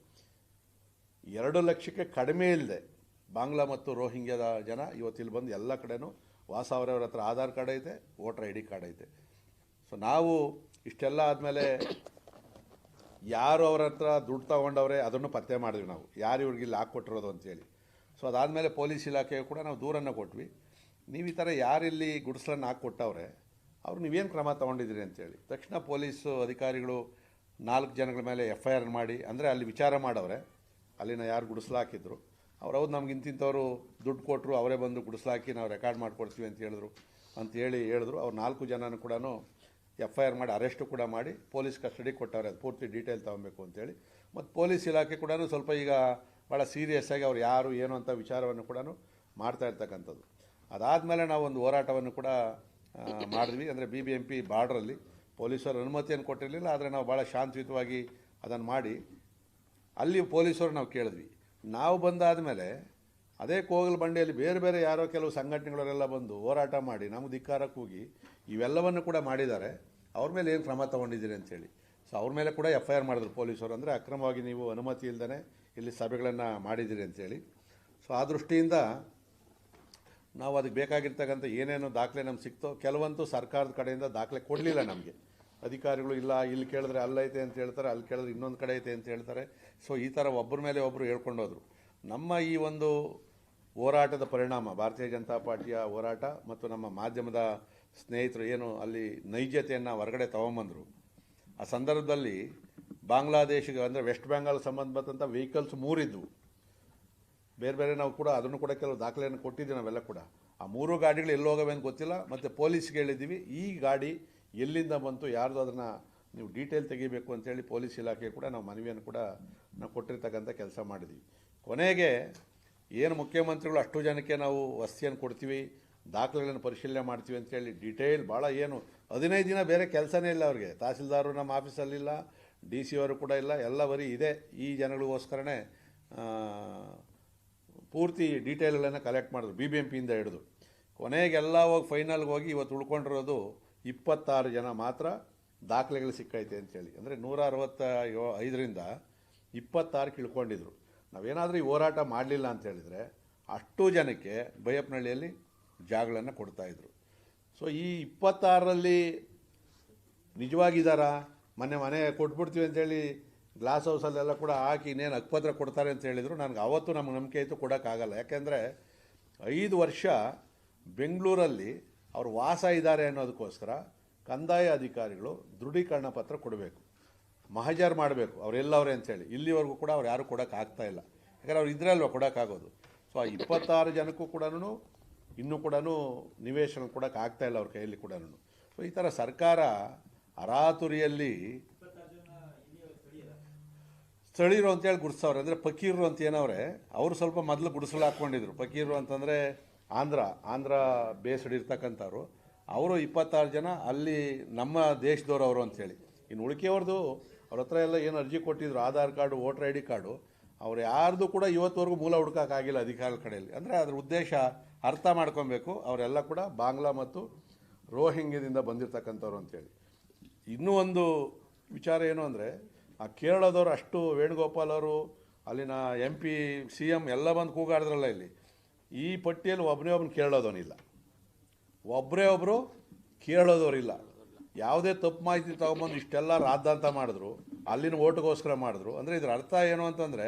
2 ಲಕ್ಷಕ್ಕೆ ಕಡಿಮೆ ಇಲ್ಲದೆ ಬಾಂಗ್ಲಾ ಮತ್ತು ರೋಹಿಂಗ್ಯಾದ ಜನ ಇವತ್ತಿಲ್ಲಿ ಬಂದು ಎಲ್ಲ ಕಡೆನೂ ವಾಸ ಅವರವ್ರ ಹತ್ರ ಆಧಾರ್ ಕಾರ್ಡ್ ಐತೆ, ವೋಟರ್ ID ಕಾರ್ಡ್ ಐತೆ. ಸೊ ನಾವು ಇಷ್ಟೆಲ್ಲ ಆದಮೇಲೆ ಯಾರು ಅವ್ರ ಹತ್ರ ದುಡ್ಡು ತೊಗೊಂಡವ್ರೆ ಅದನ್ನು ಪತ್ತೆ ಮಾಡಿದ್ವಿ ನಾವು, ಯಾರು ಇವ್ರಿಗೆ ಇಲ್ಲಿ ಹಾಕ್ಕೊಟ್ಟಿರೋದು ಅಂತೇಳಿ. ಸೊ ಅದಾದಮೇಲೆ ಪೊಲೀಸ್ ಇಲಾಖೆಗೆ ಕೂಡ ನಾವು ದೂರನ್ನು ಕೊಟ್ವಿ. ನೀವು ಈ ಥರ ಯಾರಿಲ್ಲಿ ಗುಡಿಸಲನ್ನು ಹಾಕ್ಕೊಟ್ಟವ್ರೆ ಅವ್ರು ನೀವೇನು ಕ್ರಮ ತೊಗೊಂಡಿದ್ದೀರಿ ಅಂತೇಳಿ. ತಕ್ಷಣ ಪೊಲೀಸು ಅಧಿಕಾರಿಗಳು 4 ಜನಗಳ ಮೇಲೆ FIR ಮಾಡಿ, ಅಂದರೆ ಅಲ್ಲಿ ವಿಚಾರ ಮಾಡವ್ರೆ, ಅಲ್ಲಿನ ಯಾರು ಗುಡಿಸಲು ಹಾಕಿದ್ರು ಅವ್ರು, ಹೌದು ನಮ್ಗೆ ಇಂತಿಂಥವ್ರು ದುಡ್ಡು ಕೊಟ್ಟರು, ಅವರೇ ಬಂದು ಗುಡಿಸಲು ಹಾಕಿ ನಾವು ರೆಕಾರ್ಡ್ ಮಾಡ್ಕೊಡ್ತೀವಿ ಅಂತ ಹೇಳಿದ್ರು. ಅವ್ರು 4 ಜನನೂ ಕೂಡ FIR ಮಾಡಿ ಅರೆಸ್ಟು ಕೂಡ ಮಾಡಿ ಪೊಲೀಸ್ ಕಸ್ಟಡಿಗೆ ಕೊಟ್ಟವ್ರೆ. ಅದು ಪೂರ್ತಿ ಡೀಟೇಲ್ ತೊಗೊಬೇಕು ಅಂತೇಳಿ. ಮತ್ತು ಪೊಲೀಸ್ ಇಲಾಖೆ ಕೂಡ ಸ್ವಲ್ಪ ಈಗ ಭಾಳ ಸೀರಿಯಸ್ ಆಗಿ ಅವ್ರು ಯಾರು ಏನು ಅಂತ ವಿಚಾರವನ್ನು ಕೂಡ ಮಾಡ್ತಾ ಇರ್ತಕ್ಕಂಥದ್ದು. ಅದಾದಮೇಲೆ ನಾವು ಒಂದು ಹೋರಾಟವನ್ನು ಕೂಡ ಮಾಡಿದ್ವಿ. ಅಂದರೆ BBMP ಬಾರ್ಡ್ರಲ್ಲಿ ಪೊಲೀಸರು ಅನುಮತಿಯನ್ನು ಕೊಟ್ಟಿರಲಿಲ್ಲ, ಆದರೆ ನಾವು ಭಾಳ ಶಾಂತಿಯುತವಾಗಿ ಅದನ್ನು ಮಾಡಿ ಅಲ್ಲಿ ಪೊಲೀಸರು ನಾವು ಕೇಳಿದ್ವಿ. ನಾವು ಬಂದಾದ ಮೇಲೆ ಅದೇ ಕೋಗಲ್ ಬಂಡೆಯಲ್ಲಿ ಬೇರೆ ಬೇರೆ ಯಾರೋ ಕೆಲವು ಸಂಘಟನೆಗಳವರೆಲ್ಲ ಬಂದು ಹೋರಾಟ ಮಾಡಿ ನಮಗೆ ಧಿಕ್ಕಾರಕ್ಕೆ ಹೋಗಿ ಇವೆಲ್ಲವನ್ನು ಕೂಡ ಮಾಡಿದ್ದಾರೆ. ಅವ್ರ ಮೇಲೆ ಏನು ಕ್ರಮ ತೊಗೊಂಡಿದ್ದೀರಿ ಅಂತೇಳಿ. ಸೊ ಅವ್ರ ಮೇಲೆ ಕೂಡ FIR ಮಾಡಿದ್ರು ಪೊಲೀಸರು. ಅಂದರೆ ಅಕ್ರಮವಾಗಿ ನೀವು ಅನುಮತಿ ಇಲ್ಲದೇ ಇಲ್ಲಿ ಸಭೆಗಳನ್ನು ಮಾಡಿದ್ದೀರಿ ಅಂತೇಳಿ. ಸೊ ಆ ದೃಷ್ಟಿಯಿಂದ ನಾವು ಅದಕ್ಕೆ ಬೇಕಾಗಿರ್ತಕ್ಕಂಥ ಏನೇನು ದಾಖಲೆ ನಮ್ಗೆ ಸಿಕ್ತೋ, ಕೆಲವಂತೂ ಸರ್ಕಾರದ ಕಡೆಯಿಂದ ದಾಖಲೆ ಕೊಡಲಿಲ್ಲ ನಮಗೆ. ಅಧಿಕಾರಿಗಳು ಇಲ್ಲ, ಇಲ್ಲಿ ಕೇಳಿದ್ರೆ ಅಲ್ಲೈತೆ ಅಂತ ಹೇಳ್ತಾರೆ, ಅಲ್ಲಿ ಕೇಳಿದ್ರೆ ಇನ್ನೊಂದು ಕಡೆ ಐತೆ ಅಂತ ಹೇಳ್ತಾರೆ. ಸೊ ಈ ಥರ ಒಬ್ಬರ ಮೇಲೆ ಒಬ್ಬರು ಹೇಳ್ಕೊಂಡು ಹೋದರು. ನಮ್ಮ ಈ ಒಂದು ಹೋರಾಟದ ಪರಿಣಾಮ, ಭಾರತೀಯ ಜನತಾ ಪಾರ್ಟಿಯ ಹೋರಾಟ ಮತ್ತು ನಮ್ಮ ಮಾಧ್ಯಮದ ಸ್ನೇಹಿತರು ಏನು ಅಲ್ಲಿ ನೈಜತೆಯನ್ನು ಹೊರಗಡೆ ತೊಗೊಂಬಂದರು, ಆ ಸಂದರ್ಭದಲ್ಲಿ ಬಾಂಗ್ಲಾದೇಶಿಗೆ ಅಂದರೆ ವೆಸ್ಟ್ ಬೆಂಗಾಲ್ ಸಂಬಂಧಪಟ್ಟಂಥ ವೆಹಿಕಲ್ಸ್ 3 ಇದ್ದವು. ಬೇರೆ ಬೇರೆ ನಾವು ಕೂಡ ಅದನ್ನು ಕೂಡ ಕೆಲವು ದಾಖಲೆಯನ್ನು ಕೊಟ್ಟಿದ್ದೀವಿ ನಾವೆಲ್ಲ ಕೂಡ. ಆ 3 ಗಾಡಿಗಳು ಎಲ್ಲಿ ಹೋಗವೆ ಅಂತ ಗೊತ್ತಿಲ್ಲ. ಮತ್ತು ಪೊಲೀಸ್ಗೆ ಹೇಳಿದ್ದೀವಿ ಈ ಗಾಡಿ ಎಲ್ಲಿಂದ ಬಂತು, ಯಾರ್ದು ಅದನ್ನು ನೀವು ಡೀಟೇಲ್ ತೆಗಿಬೇಕು ಅಂತೇಳಿ ಪೊಲೀಸ್ ಇಲಾಖೆ ಕೂಡ ನಾವು ಮನವಿಯನ್ನು ಕೂಡ ನಾವು ಕೊಟ್ಟಿರ್ತಕ್ಕಂಥ ಕೆಲಸ ಮಾಡಿದ್ವಿ. ಕೊನೆಗೆ ಏನು ಮುಖ್ಯಮಂತ್ರಿಗಳು ಅಷ್ಟು ಜನಕ್ಕೆ ನಾವು ವಸತಿಯನ್ನು ಕೊಡ್ತೀವಿ, ದಾಖಲೆಗಳನ್ನು ಪರಿಶೀಲನೆ ಮಾಡ್ತೀವಿ ಅಂತೇಳಿ ಡೀಟೇಲ್ ಭಾಳ ಏನು 15 ದಿನ ಬೇರೆ ಕೆಲಸನೇ ಇಲ್ಲ ಅವ್ರಿಗೆ. ತಹಸೀಲ್ದಾರರು ನಮ್ಮ ಆಫೀಸಲ್ಲಿಲ್ಲ, DC ಅವರು ಕೂಡ ಇಲ್ಲ, ಎಲ್ಲ ಬರೀ ಇದೆ. ಈ ಜನಗಳಿಗೋಸ್ಕರನೇ ಪೂರ್ತಿ ಡೀಟೇಲ್ಗಳನ್ನು ಕಲೆಕ್ಟ್ ಮಾಡಿದ್ರು BBMPಯಿಂದ ಹಿಡಿದು. ಕೊನೆಗೆಲ್ಲ ಹೋಗಿ ಫೈನಲ್ಗೆ ಹೋಗಿ ಇವತ್ತು ಉಳ್ಕೊಂಡಿರೋದು 26 ಜನ ಮಾತ್ರ ದಾಖಲೆಗಳು ಸಿಕ್ಕೈತೆ ಅಂತೇಳಿ. ಅಂದರೆ 165ರಿಂದ 26 ಇಳ್ಕೊಂಡಿದ್ರು. ನಾವೇನಾದರೂ ಈ ಹೋರಾಟ ಮಾಡಲಿಲ್ಲ ಅಂತ ಹೇಳಿದರೆ ಅಷ್ಟು ಜನಕ್ಕೆ ಬೈಯಪ್ಪನಹಳ್ಳಿಯಲ್ಲಿ ಜಾಗಗಳನ್ನು ಕೊಡ್ತಾಯಿದ್ರು. ಸೊ ಈ 26ರಲ್ಲಿ ನಿಜವಾಗಿದ್ದಾರಾ? ಮನೆ ಕೊಟ್ಬಿಡ್ತೀವಿ ಅಂತೇಳಿ ಗ್ಲಾಸ್ ಹೌಸಲ್ಲೆಲ್ಲ ಕೂಡ ಹಾಕಿ ಇನ್ನೇನು ಹಕ್ಕುಪತ್ರ ಕೊಡ್ತಾರೆ ಅಂತ ಹೇಳಿದರು. ನನಗೆ ಅವತ್ತು ನಮಗೆ ನಂಬಿಕೆ ಇತ್ತು, ಕೊಡೋಕ್ಕಾಗಲ್ಲ. ಯಾಕೆಂದರೆ 5 ವರ್ಷ ಬೆಂಗಳೂರಲ್ಲಿ ಅವರು ವಾಸ ಇದ್ದಾರೆ ಅನ್ನೋದಕ್ಕೋಸ್ಕರ ಕಂದಾಯ ಅಧಿಕಾರಿಗಳು ದೃಢೀಕರಣ ಪತ್ರ ಕೊಡಬೇಕು, ಮಹಜರ್ ಮಾಡಬೇಕು ಅವರೆಲ್ಲವರೇ ಅಂತೇಳಿ. ಇಲ್ಲಿವರೆಗೂ ಕೂಡ ಅವ್ರು ಯಾರು ಕೊಡೋಕ್ಕಾಗ್ತಾಯಿಲ್ಲ. ಯಾಕಂದರೆ ಅವ್ರು ಇದ್ರೆ ಅಲ್ವ ಕೊಡೋಕ್ಕಾಗೋದು. ಸೊ ಆ 26 ಜನಕ್ಕೂ ಕೂಡ ಇನ್ನೂ ಕೂಡ ನಿವೇಶನ ಕೊಡೋಕ್ಕಾಗ್ತಾಯಿಲ್ಲ ಅವ್ರ ಕೈಯಲ್ಲಿ ಕೂಡ. ಸೊ ಈ ಥರ ಸರ್ಕಾರ ಅರಾತುರಿಯಲ್ಲಿ ಸ್ಥಳೀಯರು ಅಂತೇಳಿ ಗುಡಿಸವ್ರೆ. ಅಂದರೆ ಫಕೀರರು ಅಂತ ಏನವ್ರೆ, ಅವರು ಸ್ವಲ್ಪ ಮೊದಲು ಗುಡಿಸಲು ಹಾಕ್ಕೊಂಡಿದ್ರು. ಫಕೀರರು ಅಂತಂದರೆ ಆಂಧ್ರ ಬೇಸ್ಡ್ ಇರ್ತಕ್ಕಂಥವ್ರು. ಅವರು 26 ಜನ ಅಲ್ಲಿ ನಮ್ಮ ದೇಶದವ್ರು ಅವರು ಅಂಥೇಳಿ. ಇನ್ನು ಉಳಿಕೆಯವ್ರದ್ದು ಅವ್ರ ಹತ್ರ ಎಲ್ಲ ಏನು ಅರ್ಜಿ ಕೊಟ್ಟಿದ್ರು, Aadhaar card, voter ID card, ಅವ್ರು ಯಾರ್ದು ಕೂಡ ಇವತ್ತುವರೆಗೂ ಮೂಲ ಹುಡುಕೋಕ್ಕಾಗಿಲ್ಲ ಅಧಿಕಾರಿಗಳ ಕಡೆಯಲ್ಲಿ. ಅಂದರೆ ಅದ್ರ ಉದ್ದೇಶ ಅರ್ಥ ಮಾಡ್ಕೊಬೇಕು, ಅವರೆಲ್ಲ ಕೂಡ ಬಾಂಗ್ಲಾ ಮತ್ತು ರೋಹಿಂಗ್ಯದಿಂದ ಬಂದಿರತಕ್ಕಂಥವ್ರು ಅಂತೇಳಿ. ಇನ್ನೂ ಒಂದು ವಿಚಾರ ಏನು ಅಂದರೆ, ಆ ಕೇರಳದವರು ಅಷ್ಟು ವೇಣುಗೋಪಾಲ್ ಅವರು, ಅಲ್ಲಿನ MP CM ಎಲ್ಲ ಬಂದು ಕೂಗಾಡಿದ್ರಲ್ಲ ಇಲ್ಲಿ. ಈ ಪಟ್ಟಿಯಲ್ಲಿ ಒಬ್ಬನು ಕೇರಳದವನಿಲ್ಲ, ಒಬ್ಬರು ಕೇರಳದವರಿಲ್ಲ. ಯಾವುದೇ ತಪ್ಪು ಮಾಹಿತಿ ತೊಗೊಂಬಂದು ಇಷ್ಟೆಲ್ಲ ರಾದ್ದಾಂತ ಮಾಡಿದ್ರು, ಅಲ್ಲಿನ ಓಟ್ಗೋಸ್ಕರ ಮಾಡಿದ್ರು. ಅಂದರೆ ಇದ್ರ ಅರ್ಥ ಏನು ಅಂತಂದರೆ,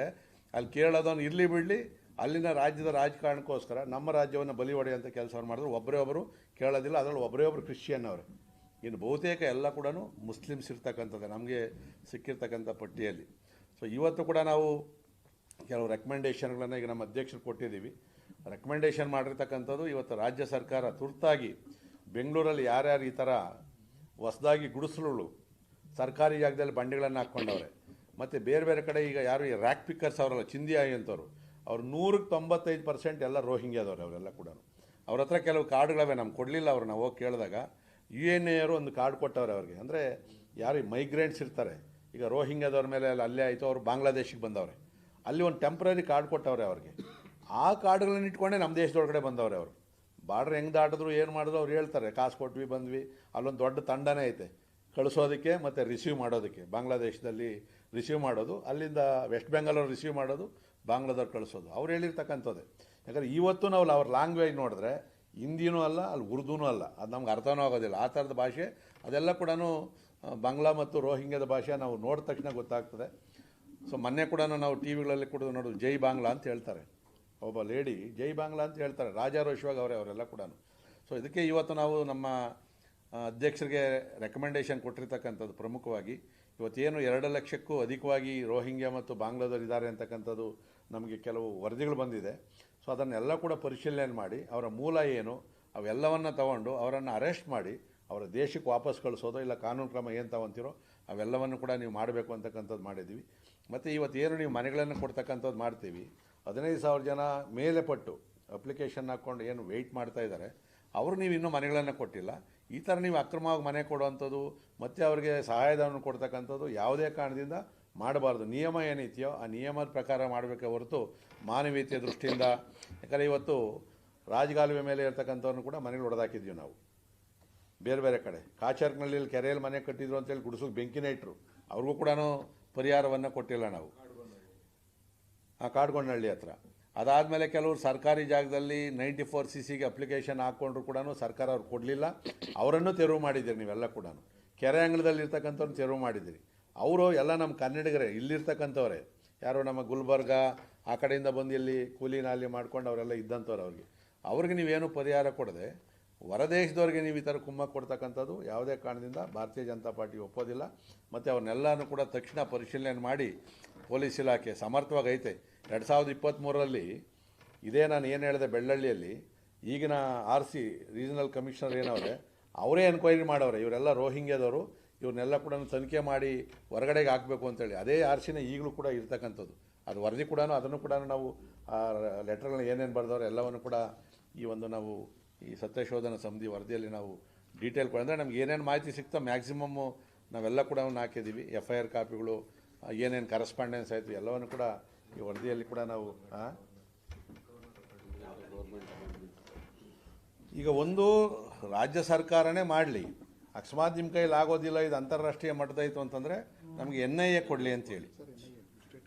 ಅಲ್ಲಿ ಕೇರಳದವನು ಇರಲಿ ಬಿಡಲಿ, ಅಲ್ಲಿನ ರಾಜ್ಯದ ರಾಜಕಾರಣಕ್ಕೋಸ್ಕರ ನಮ್ಮ ರಾಜ್ಯವನ್ನು ಬಲಿ ಹೊಡೆಯುವಂಥ ಕೆಲಸವನ್ನು ಮಾಡಿದ್ರು. ಒಬ್ಬರೇ ಕೇಳೋದಿಲ್ಲ. ಅದರಲ್ಲಿ ಒಬ್ಬರೇ ಕ್ರಿಶ್ಚಿಯನ್ ಅವರೇ. ಇನ್ನು ಬಹುತೇಕ ಎಲ್ಲ ಕೂಡ ಮುಸ್ಲಿಮ್ಸ್ ಇರ್ತಕ್ಕಂಥದ್ದು ನಮಗೆ ಸಿಕ್ಕಿರ್ತಕ್ಕಂಥ ಪಟ್ಟಿಯಲ್ಲಿ. ಸೊ ಇವತ್ತು ಕೂಡ ನಾವು ಕೆಲವು ರೆಕಮೆಂಡೇಷನ್ಗಳನ್ನು ಈಗ ನಮ್ಮ ಅಧ್ಯಕ್ಷರು ಕೊಟ್ಟಿದ್ದೀವಿ. ರೆಕಮೆಂಡೇಷನ್ ಮಾಡಿರ್ತಕ್ಕಂಥದ್ದು ಇವತ್ತು ರಾಜ್ಯ ಸರ್ಕಾರ ತುರ್ತಾಗಿ ಬೆಂಗಳೂರಲ್ಲಿ ಯಾರ್ಯಾರು ಈ ಥರ ಹೊಸದಾಗಿ ಗುಡಿಸಲುಗಳು ಸರ್ಕಾರಿ ಜಾಗದಲ್ಲಿ ಬಂಡಿಗಳನ್ನು ಹಾಕ್ಕೊಂಡವ್ರೆ, ಮತ್ತು ಬೇರೆ ಬೇರೆ ಕಡೆ ಈಗ ಯಾರು ಈ ರ್ಯಾಕ್ ಪಿಕ್ಕರ್ಸ್ ಅವರಲ್ಲ, ಚಿಂದಿಯಾಯಿ ಅಂತವ್ರು, ಅವ್ರು 195% ಎಲ್ಲ ರೋಹಿಂಗ್ಯಾದವ್ರು ಅವರೆಲ್ಲ ಕೂಡ. ಅವ್ರ ಹತ್ರ ಕೆಲವು ಕಾರ್ಡ್ಗಳವೆ, ನಮ್ಗೆ ಕೊಡಲಿಲ್ಲ. ಅವ್ರು ನಾವು ಹೋಗಿ ಕೇಳಿದಾಗ UN ಒಂದು ಕಾರ್ಡ್ ಕೊಟ್ಟವ್ರೆ ಅವ್ರಿಗೆ. ಅಂದರೆ ಯಾರು ಮೈಗ್ರೆಂಟ್ಸ್ ಇರ್ತಾರೆ, ಈಗ ರೋಹಿಂಗ್ಯಾದವ್ರ ಮೇಲೆ ಅಲ್ಲೇ ಆಯಿತು, ಅವರು ಬಾಂಗ್ಲಾದೇಶಿಗೆ ಬಂದವ್ರೆ, ಅಲ್ಲಿ ಒಂದು ಟೆಂಪ್ರರಿ ಕಾರ್ಡ್ ಕೊಟ್ಟವ್ರೆ ಅವ್ರಿಗೆ. ಆ ಕಾರ್ಡ್ಗಳನ್ನ ಇಟ್ಕೊಂಡೇ ನಮ್ಮ ದೇಶದೊಳಗಡೆ ಬಂದವ್ರೆ ಅವರು. ಬಾರ್ಡ್ರ್ ಹೆಂಗೆ ದಾಟಿದ್ರು ಏನು ಮಾಡಿದ್ರು ಅವ್ರು ಹೇಳ್ತಾರೆ, ಕಾಸು ಕೊಟ್ವಿ ಬಂದ್ವಿ. ಅಲ್ಲೊಂದು ದೊಡ್ಡ ತಂಡನೇ ಐತೆ ಕಳಿಸೋದಕ್ಕೆ ಮತ್ತು ರಿಸೀವ್ ಮಾಡೋದಕ್ಕೆ. ಬಾಂಗ್ಲಾದೇಶದಲ್ಲಿ ರಿಸೀವ್ ಮಾಡೋದು, ಅಲ್ಲಿಂದ ವೆಸ್ಟ್ ಬೆಂಗಾಲವ್ರು ರಿಸೀವ್ ಮಾಡೋದು, ಬಾಂಗ್ಲಾದವ್ರು ಕಳಿಸೋದು. ಅವ್ರು ಹೇಳಿರ್ತಕ್ಕಂಥದ್ದೇ. ಯಾಕಂದರೆ ಇವತ್ತು ನಾವು ಅವ್ರ ಲ್ಯಾಂಗ್ವೇಜ್ ನೋಡಿದ್ರೆ ಹಿಂದಿನೂ ಅಲ್ಲ, ಅಲ್ಲಿ ಉರ್ದೂನೂ ಅಲ್ಲ, ಅದು ನಮ್ಗೆ ಅರ್ಥನೂ ಆಗೋದಿಲ್ಲ. ಆ ಥರದ ಭಾಷೆ ಅದೆಲ್ಲ ಕೂಡ ಬಾಂಗ್ಲಾ ಮತ್ತು ರೋಹಿಂಗ್ಯದ ಭಾಷೆ ನಾವು ನೋಡಿದ ತಕ್ಷಣ ಗೊತ್ತಾಗ್ತದೆ. ಸೊ ಮೊನ್ನೆ ಕೂಡ ನಾವು ಟಿ ವಿಗಳಲ್ಲಿ ಕೂಡ ನೋಡೋದು, ಜೈ ಬಾಂಗ್ಲಾ ಅಂತ ಹೇಳ್ತಾರೆ. ಒಬ್ಬ ಲೇಡಿ ಜೈ ಬಾಂಗ್ಲಾ ಅಂತ ಹೇಳ್ತಾರೆ, ರಾಜಾರೋಷವಾಗಿ ಅವರೆಲ್ಲ ಕೂಡ. ಸೊ ಇದಕ್ಕೆ ಇವತ್ತು ನಾವು ನಮ್ಮ ಅಧ್ಯಕ್ಷರಿಗೆ ರೆಕಮೆಂಡೇಷನ್ ಕೊಟ್ಟಿರ್ತಕ್ಕಂಥದ್ದು ಪ್ರಮುಖವಾಗಿ. ಇವತ್ತೇನು 2 ಲಕ್ಷಕ್ಕೂ ಅಧಿಕವಾಗಿ ರೋಹಿಂಗ್ಯಾ ಮತ್ತು ಬಾಂಗ್ಲಾದವ್ರು ಇದ್ದಾರೆ ಅಂತಕ್ಕಂಥದ್ದು ನಮಗೆ ಕೆಲವು ವರದಿಗಳು ಬಂದಿದೆ. ಸೊ ಅದನ್ನೆಲ್ಲ ಕೂಡ ಪರಿಶೀಲನೆ ಮಾಡಿ ಅವರ ಮೂಲ ಏನು ಅವೆಲ್ಲವನ್ನು ತಗೊಂಡು ಅವರನ್ನು ಅರೆಸ್ಟ್ ಮಾಡಿ ಅವರ ದೇಶಕ್ಕೆ ವಾಪಸ್ ಕಳಿಸೋದು, ಇಲ್ಲ ಕಾನೂನು ಕ್ರಮ ಏನು ತಗೊಂತೀರೋ ಅವೆಲ್ಲವನ್ನು ಕೂಡ ನೀವು ಮಾಡಬೇಕು ಅಂತಕ್ಕಂಥದ್ದು ಮಾಡಿದ್ದೀವಿ. ಮತ್ತು ಇವತ್ತೇನು ನೀವು ಮನೆಗಳನ್ನು ಕೊಡ್ತಕ್ಕಂಥದ್ದು ಮಾಡ್ತೀವಿ, 15,000 ಜನ ಮೇಲೆ ಪಟ್ಟು ಅಪ್ಲಿಕೇಶನ್ ಹಾಕ್ಕೊಂಡು ಏನು ವೆಯ್ಟ್ ಮಾಡ್ತಾ ಇದ್ದಾರೆ, ಅವರು ನೀವು ಇನ್ನೂ ಮನೆಗಳನ್ನು ಕೊಟ್ಟಿಲ್ಲ. ಈ ಥರ ನೀವು ಅಕ್ರಮವಾಗಿ ಮನೆ ಕೊಡುವಂಥದ್ದು ಮತ್ತು ಅವರಿಗೆ ಸಹಾಯಧನ ಕೊಡ್ತಕ್ಕಂಥದ್ದು ಯಾವುದೇ ಕಾರಣದಿಂದ ಮಾಡಬಾರ್ದು. ನಿಯಮ ಏನೈತೆಯೋ ಆ ನಿಯಮದ ಪ್ರಕಾರ ಮಾಡಬೇಕೆ ಹೊರತು ಮಾನವೀಯತೆಯ ದೃಷ್ಟಿಯಿಂದ. ಯಾಕಂದರೆ ಇವತ್ತು ರಾಜಗಾಲುವೆ ಮೇಲೆ ಇರ್ತಕ್ಕಂಥವ್ರನ್ನ ಕೂಡ ಮನೆಗಳು ಹೊಡೆದಾಕಿದ್ವಿ ನಾವು. ಬೇರೆ ಬೇರೆ ಕಡೆ ಕಾಚರ್ನಲ್ಲಿ ಕೆರೆಯಲ್ಲಿ ಮನೆ ಕಟ್ಟಿದ್ರು ಅಂತೇಳಿ ಗುಡಿಸೋಕೆ ಬೆಂಕಿನೇ ಇಟ್ಟರು, ಅವ್ರಿಗೂ ಕೂಡ ಪರಿಹಾರವನ್ನು ಕೊಟ್ಟಿಲ್ಲ ನಾವು. ಆ ಕಾಡ್ಗೊಂಡಹಳ್ಳಿ ಹತ್ರ. ಅದಾದಮೇಲೆ ಕೆಲವರು ಸರ್ಕಾರಿ ಜಾಗದಲ್ಲಿ 94cc ಅಪ್ಲಿಕೇಶನ್ ಹಾಕ್ಕೊಂಡ್ರು ಕೂಡ ಸರ್ಕಾರ ಅವ್ರು ಕೊಡಲಿಲ್ಲ, ಅವರನ್ನು ತೆರವು ಮಾಡಿದ್ದೀರಿ ನೀವೆಲ್ಲ ಕೂಡ. ಕೆರೆ ಅಂಗಳದಲ್ಲಿ ಇರ್ತಕ್ಕಂಥವ್ರನ್ನ ತೆರವು ಮಾಡಿದ್ದೀರಿ. ಅವರು ಎಲ್ಲ ನಮ್ಮ ಕನ್ನಡಿಗರೇ, ಇಲ್ಲಿರ್ತಕ್ಕಂಥವ್ರೆ. ಯಾರೋ ನಮ್ಮ ಗುಲ್ಬರ್ಗ ಆ ಕಡೆಯಿಂದ ಬಂದು ಇಲ್ಲಿ ಕೂಲಿ ನಾಲಿ ಮಾಡ್ಕೊಂಡು ಅವರೆಲ್ಲ ಇದ್ದಂಥವ್ರು. ಅವ್ರಿಗೆ ನೀವೇನು ಪರಿಹಾರ ಕೊಡದೆ ಹೊರದೇಶದವ್ರಿಗೆ ನೀವು ಈ ಥರ ಕುಮ್ಮಕ್ಕು ಕೊಡ್ತಕ್ಕಂಥದ್ದು ಯಾವುದೇ ಕಾರಣದಿಂದ ಭಾರತೀಯ ಜನತಾ ಪಾರ್ಟಿ ಒಪ್ಪೋದಿಲ್ಲ. ಮತ್ತು ಅವ್ರನ್ನೆಲ್ಲನೂ ಕೂಡ ತಕ್ಷಣ ಪರಿಶೀಲನೆ ಮಾಡಿ ಪೊಲೀಸ್ ಇಲಾಖೆ ಸಮರ್ಥವಾಗಿ ಐತೆ. 2023ರಲ್ಲಿ ಇದೇ ನಾನು ಏನು ಹೇಳಿದೆ, ಬೆಳ್ಳಳ್ಳಿಯಲ್ಲಿ ಈಗಿನ RC ರೀಜನಲ್ ಕಮಿಷನರ್ ಏನವ್ರೆ ಅವರೇ ಎನ್ಕ್ವೈರಿ ಮಾಡವ್ರೆ, ಇವರೆಲ್ಲ ರೋಹಿಂಗ್ಯಾದವರು, ಇವ್ರನ್ನೆಲ್ಲ ಕೂಡ ತನಿಖೆ ಮಾಡಿ ಹೊರಗಡೆಗೆ ಹಾಕಬೇಕು ಅಂತೇಳಿ. ಅದೇ RCನೇ ಈಗಲೂ ಕೂಡ ಇರ್ತಕ್ಕಂಥದ್ದು. ಅದು ವರದಿ ಕೂಡ ಅದನ್ನು ಕೂಡ ನಾವು ಲೆಟರ್ಗಳನ್ನ ಏನೇನು ಬರೆದವ್ರೆ ಎಲ್ಲವನ್ನು ಕೂಡ ಈ ಒಂದು ನಾವು ಈ ಸತ್ಯಶೋಧನಾ ಸಮಿತಿ ವರದಿಯಲ್ಲಿ ನಾವು ಡೀಟೇಲ್ ಅಂದರೆ ನಮ್ಗೆ ಏನೇನು ಮಾಹಿತಿ ಸಿಗ್ತಾ ಮ್ಯಾಕ್ಸಿಮಮ್ಮು ನಾವೆಲ್ಲ ಕೂಡ ಹಾಕಿದ್ದೀವಿ. FIR ಕಾಪಿಗಳು, ಏನೇನು ಕರೆಸ್ಪಾಂಡೆನ್ಸ್ ಆಯಿತು ಎಲ್ಲವನ್ನು ಕೂಡ ಈ ವರದಿಯಲ್ಲಿ ಕೂಡ ನಾವು. ಈಗ ಒಂದು ರಾಜ್ಯ ಸರ್ಕಾರನೇ ಮಾಡಲಿ, ಅಕಸ್ಮಾತ್ ನಿಮ್ಮ ಕೈಲಿ ಆಗೋದಿಲ್ಲ, ಇದು ಅಂತಾರಾಷ್ಟ್ರೀಯ ಮಟ್ಟದಾಯಿತು ಅಂತಂದರೆ ನಮಗೆ NIA ಕೊಡಲಿ ಅಂತೇಳಿ.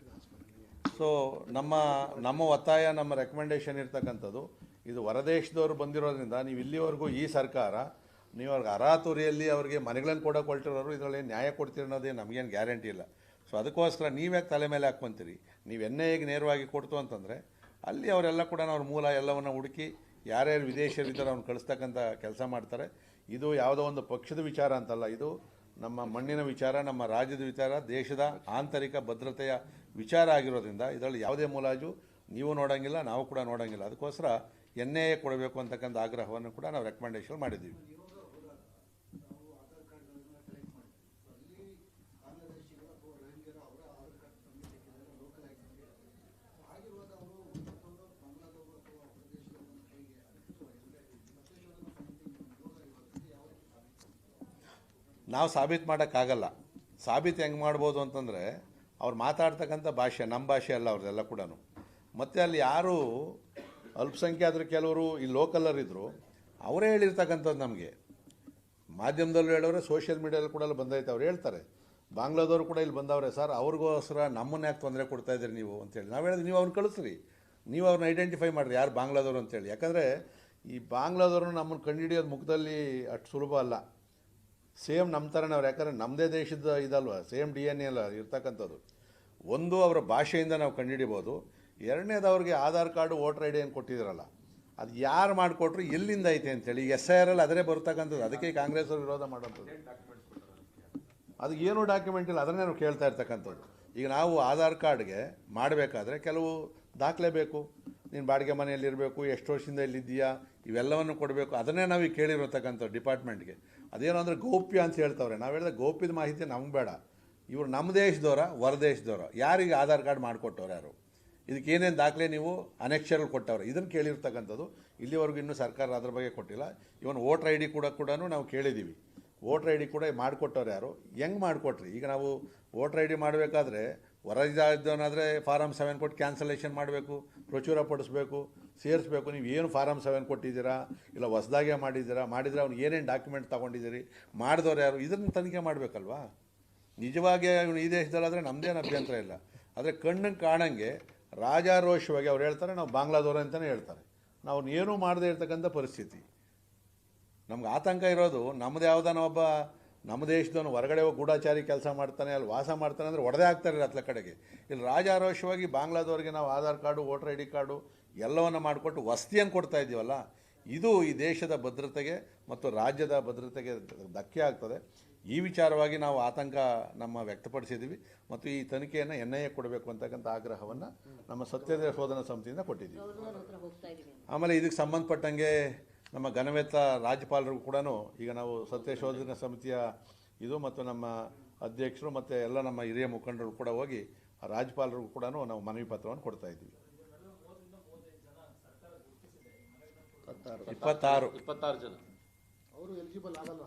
ಸೊ ನಮ್ಮ ಒತ್ತಾಯ, ನಮ್ಮ ರೆಕಮೆಂಡೇಷನ್ ಇರ್ತಕ್ಕಂಥದ್ದು ಇದು ಹೊರದೇಶದವರು ಬಂದಿರೋದ್ರಿಂದ ನೀವು ಇಲ್ಲಿವರೆಗೂ ಈ ಸರ್ಕಾರ ನೀವು ಅವ್ರಿಗೆ ಅರಾತುರಿಯಲ್ಲಿ ಅವ್ರಿಗೆ ಮನೆಗಳನ್ನು ಕೊಡೋಕೆ ಹೊರಟಿರೋರು, ಇದರಲ್ಲಿ ನ್ಯಾಯ ಕೊಡ್ತೀರಿ ಅನ್ನೋದೇ ನಮಗೇನು ಗ್ಯಾರಂಟಿ ಇಲ್ಲ. ಸೊ ಅದಕ್ಕೋಸ್ಕರ ನೀವ್ಯಾಕೆ ತಲೆ ಮೇಲೆ ಹಾಕ್ಕೊಂತೀರಿ? ನೀವು NIAಗೆ ನೇರವಾಗಿ ಕೊಡ್ತು ಅಂತಂದರೆ ಅಲ್ಲಿ ಅವರೆಲ್ಲ ಕೂಡ ಅವ್ರ ಮೂಲ ಎಲ್ಲವನ್ನು ಹುಡುಕಿ ಯಾರ್ಯಾರು ವಿದೇಶಿಯರಿದ್ದಾರೆ ಅವ್ನು ಕಳಿಸ್ತಕ್ಕಂಥ ಕೆಲಸ ಮಾಡ್ತಾರೆ. ಇದು ಯಾವುದೋ ಒಂದು ಪಕ್ಷದ ವಿಚಾರ ಅಂತಲ್ಲ, ಇದು ನಮ್ಮ ಮಣ್ಣಿನ ವಿಚಾರ, ನಮ್ಮ ರಾಜ್ಯದ ವಿಚಾರ, ದೇಶದ ಆಂತರಿಕ ಭದ್ರತೆಯ ವಿಚಾರ ಆಗಿರೋದ್ರಿಂದ ಇದರಲ್ಲಿ ಯಾವುದೇ ಮುಲಾಜು ನೀವು ನೋಡೋಂಗಿಲ್ಲ, ನಾವು ಕೂಡ ನೋಡೋಂಗಿಲ್ಲ. ಅದಕ್ಕೋಸ್ಕರ NIA ಕೊಡಬೇಕು ಅಂತಕ್ಕಂಥ ಆಗ್ರಹವನ್ನು ಕೂಡ ನಾವು ರೆಕಮೆಂಡೇಷನ್ ಮಾಡಿದ್ದೀವಿ. ನಾವು ಸಾಬೀತು ಮಾಡೋಕ್ಕಾಗಲ್ಲ. ಸಾಬೀತು ಹೆಂಗೆ ಮಾಡ್ಬೋದು ಅಂತಂದರೆ ಅವ್ರು ಮಾತಾಡ್ತಕ್ಕಂಥ ಭಾಷೆ ನಮ್ಮ ಭಾಷೆ ಅಲ್ಲ ಅವ್ರದ್ದೆಲ್ಲ ಕೂಡ. ಮತ್ತು ಅಲ್ಲಿ ಯಾರು ಅಲ್ಪಸಂಖ್ಯಾತರು ಕೆಲವರು ಈ ಲೋಕಲರಿದ್ದರು ಅವರೇ ಹೇಳಿರ್ತಕ್ಕಂಥದ್ದು ನಮಗೆ ಮಾಧ್ಯಮದಲ್ಲೂ ಹೇಳೋರೆ, ಸೋಷಿಯಲ್ ಮೀಡಿಯಾದಲ್ಲಿ ಕೂಡ ಬಂದೈತೆ. ಅವ್ರು ಹೇಳ್ತಾರೆ ಬಾಂಗ್ಲಾದವರು ಕೂಡ ಇಲ್ಲಿ ಬಂದವ್ರೆ ಸರ್, ಅವ್ರಿಗೋಸ್ಕರ ನಮ್ಮನ್ನ ಯಾಕೆ ತೊಂದರೆ ಕೊಡ್ತಾಯಿದ್ದೀರಿ ನೀವು ಅಂತೇಳಿ. ನಾವು ಹೇಳಿದ್ವಿ ನೀವು ಅವ್ರನ್ನ ಕಳಿಸ್ರಿ, ನೀವು ಅವ್ರನ್ನ ಐಡೆಂಟಿಫೈ ಮಾಡಿರಿ ಯಾರು ಬಾಂಗ್ಲಾದವರು ಅಂತೇಳಿ. ಯಾಕಂದರೆ ಈ ಬಾಂಗ್ಲಾದವ್ರನ್ನ ನಮ್ಮನ್ನು ಕಂಡುಹಿಡಿಯೋದು ಮುಖದಲ್ಲಿ ಅಷ್ಟು ಸುಲಭ ಅಲ್ಲ. ಸೇಮ್ ನಮ್ಮ ಥರನೇ ಅವ್ರು, ಯಾಕಂದರೆ ನಮ್ಮದೇ ದೇಶದ ಇದಲ್ವ, ಸೇಮ್ DNA ಅಲ್ಲ ಇರ್ತಕ್ಕಂಥದ್ದು. ಒಂದು ಅವರ ಭಾಷೆಯಿಂದ ನಾವು ಕಂಡುಹಿಡಿಬೋದು, ಎರಡನೇದು ಅವ್ರಿಗೆ ಆಧಾರ್ ಕಾರ್ಡು ವೋಟರ್ ID ಏನು ಕೊಟ್ಟಿದ್ದೀರಲ್ಲ ಅದು ಯಾರು ಮಾಡಿಕೊಟ್ರು, ಎಲ್ಲಿಂದ ಐತೆ ಅಂತೇಳಿ. SIR ಅದರೇ ಬರ್ತಕ್ಕಂಥದ್ದು. ಅದಕ್ಕೆ ಕಾಂಗ್ರೆಸ್ ಅವರು ವಿರೋಧ ಮಾಡೋಂಥದ್ದು. ಅದು ಏನೂ ಡಾಕ್ಯುಮೆಂಟ್ ಇಲ್ಲ, ಅದನ್ನೇ ನಾವು ಕೇಳ್ತಾ ಇರ್ತಕ್ಕಂಥದ್ದು. ಈಗ ನಾವು ಆಧಾರ್ ಕಾರ್ಡ್ಗೆ ಮಾಡಬೇಕಾದ್ರೆ ಕೆಲವು ದಾಖಲೆ ಬೇಕು. ನೀನು ಬಾಡಿಗೆ ಮನೆಯಲ್ಲಿರಬೇಕು, ಎಷ್ಟು ವರ್ಷದಿಂದ ಇಲ್ಲಿದ್ದೀಯಾ, ಇವೆಲ್ಲವನ್ನು ಕೊಡಬೇಕು. ಅದನ್ನೇ ನಾವು ಈಗ ಕೇಳಿರತಕ್ಕಂಥದ್ದು ಡಿಪಾರ್ಟ್ಮೆಂಟ್ಗೆ. ಅದೇನು ಅಂದರೆ ಗೌಪ್ಯ ಅಂತ ಹೇಳ್ತವ್ರೆ. ನಾವು ಹೇಳಿದ್ರೆ ಗೌಪ್ಯದ ಮಾಹಿತಿ ನಮ್ಗೆ ಬೇಡ. ಇವರು ನಮ್ಮ ದೇಶದವರ ಹೊರದೇಶದವರ ಯಾರಿಗೆ ಆಧಾರ್ ಕಾರ್ಡ್ ಮಾಡಿಕೊಟ್ಟವ್ರು ಯಾರು? ಇದಕ್ಕೆ ಏನೇನು ದಾಖಲೆ ನೀವು ಅನೆಕ್ಷರ್ಗಳು ಕೊಟ್ಟವ್ರೆ ಇದನ್ನು ಕೇಳಿರ್ತಕ್ಕಂಥದ್ದು. ಇಲ್ಲಿವರೆಗೂ ಇನ್ನೂ ಸರ್ಕಾರ ಅದ್ರ ಬಗ್ಗೆ ಕೊಟ್ಟಿಲ್ಲ. ಇವನ್ ವೋಟರ್ ಐ ಡಿ ಕೂಡ ನಾವು ಕೇಳಿದ್ದೀವಿ. ವೋಟರ್ ಐ ಡಿ ಕೂಡ ಮಾಡಿಕೊಟ್ಟವ್ರು ಯಾರು, ಹೆಂಗೆ ಮಾಡಿಕೊಟ್ರಿ? ಈಗ ನಾವು ವೋಟರ್ ಐ ಡಿ ಮಾಡಬೇಕಾದ್ರೆ ಹೊರಗಿದ್ದವನಾದರೆ ಫಾರಮ್ 7 ಕೊಟ್ಟು ಕ್ಯಾನ್ಸಲೇಷನ್ ಮಾಡಬೇಕು, ಪ್ರಚುರ ಪಡಿಸ್ಬೇಕು, ಸೇರಿಸ್ಬೇಕು. ನೀವು ಏನು ಫಾರಮ್ 7 ಕೊಟ್ಟಿದ್ದೀರಾ, ಇಲ್ಲ ಹೊಸದಾಗೆ ಮಾಡಿದರೆ ಅವ್ನು ಏನೇನು ಡಾಕ್ಯುಮೆಂಟ್ ತೊಗೊಂಡಿದ್ದೀರಿ, ಮಾಡಿದವ್ರು ಯಾರು, ಇದನ್ನು ತನಿಖೆ ಮಾಡಬೇಕಲ್ವಾ? ನಿಜವಾಗಿ ಈ ದೇಶದಲ್ಲಾದರೆ ನಮ್ಮದೇನು ಅಭ್ಯಂತರ ಇಲ್ಲ. ಆದರೆ ಕಣ್ಣಿಗೆ ಕಾಣಂಗೆ ರಾಜಾರೋಷವಾಗಿ ಅವ್ರು ಹೇಳ್ತಾರೆ ನಾವು ಬಾಂಗ್ಲಾದವರು ಅಂತಲೇ ಹೇಳ್ತಾರೆ. ನಾವು ಏನೂ ಮಾಡದೇ ಇರ್ತಕ್ಕಂಥ ಪರಿಸ್ಥಿತಿ. ನಮ್ಗೆ ಆತಂಕ ಇರೋದು ನಮ್ಮದು ಯಾವುದಾನ ಒಬ್ಬ ನಮ್ಮ ದೇಶದವನು ಹೊರಗಡೆ ಹೋಗಿ ಗೂಢಾಚಾರಿ ಕೆಲಸ ಮಾಡ್ತಾನೆ, ಅಲ್ಲಿ ವಾಸ ಮಾಡ್ತಾನೆ ಅಂದರೆ ಹೊಡೆದೇ ಆಗ್ತಾರೆ ಅತ್ಲ ಕಡೆಗೆ. ಇಲ್ಲಿ ರಾಜಾರೋಷವಾಗಿ ಬಾಂಗ್ಲಾದವ್ರಿಗೆ ನಾವು Aadhaar card, voter I D card ಎಲ್ಲವನ್ನು ಮಾಡಿಕೊಟ್ಟು ವಸತಿಯನ್ನು ಕೊಡ್ತಾ ಇದ್ದೀವಲ್ಲ, ಇದು ಈ ದೇಶದ ಭದ್ರತೆಗೆ ಮತ್ತು ರಾಜ್ಯದ ಭದ್ರತೆಗೆ ಧಕ್ಕೆ ಆಗ್ತದೆ. ಈ ವಿಚಾರವಾಗಿ ನಾವು ಆತಂಕ ವ್ಯಕ್ತಪಡಿಸಿದ್ದೀವಿ ಮತ್ತು ಈ ತನಿಖೆಯನ್ನು NIA ಕೊಡಬೇಕು ಅಂತಕ್ಕಂಥ ಆಗ್ರಹವನ್ನು ನಮ್ಮ ಸತ್ಯದ ಶೋಧನಾ ಸಮಿತಿಯಿಂದ ಕೊಟ್ಟಿದ್ದೀವಿ. ಆಮೇಲೆ ಇದಕ್ಕೆ ಸಂಬಂಧಪಟ್ಟಂಗೆ ನಮ್ಮ ಘನವೆತ್ತ ರಾಜ್ಯಪಾಲರಿಗೂ ಕೂಡ ಈಗ ನಾವು ಸತ್ಯ ಶೋಧನಾ ಸಮಿತಿಯ ಇದು ಮತ್ತು ನಮ್ಮ ಅಧ್ಯಕ್ಷರು ಮತ್ತು ಎಲ್ಲ ನಮ್ಮ ಹಿರಿಯ ಮುಖಂಡರು ಕೂಡ ಹೋಗಿ ರಾಜ್ಯಪಾಲರಿಗೂ ಕೂಡ ನಾವು ಮನವಿ ಪತ್ರವನ್ನು ಕೊಡ್ತಾ ಇದ್ದೀವಿ. 26 ಜನ ಅವರು ಎಲಿಜಿಬಲ್ ಆಗಲ್ಲ.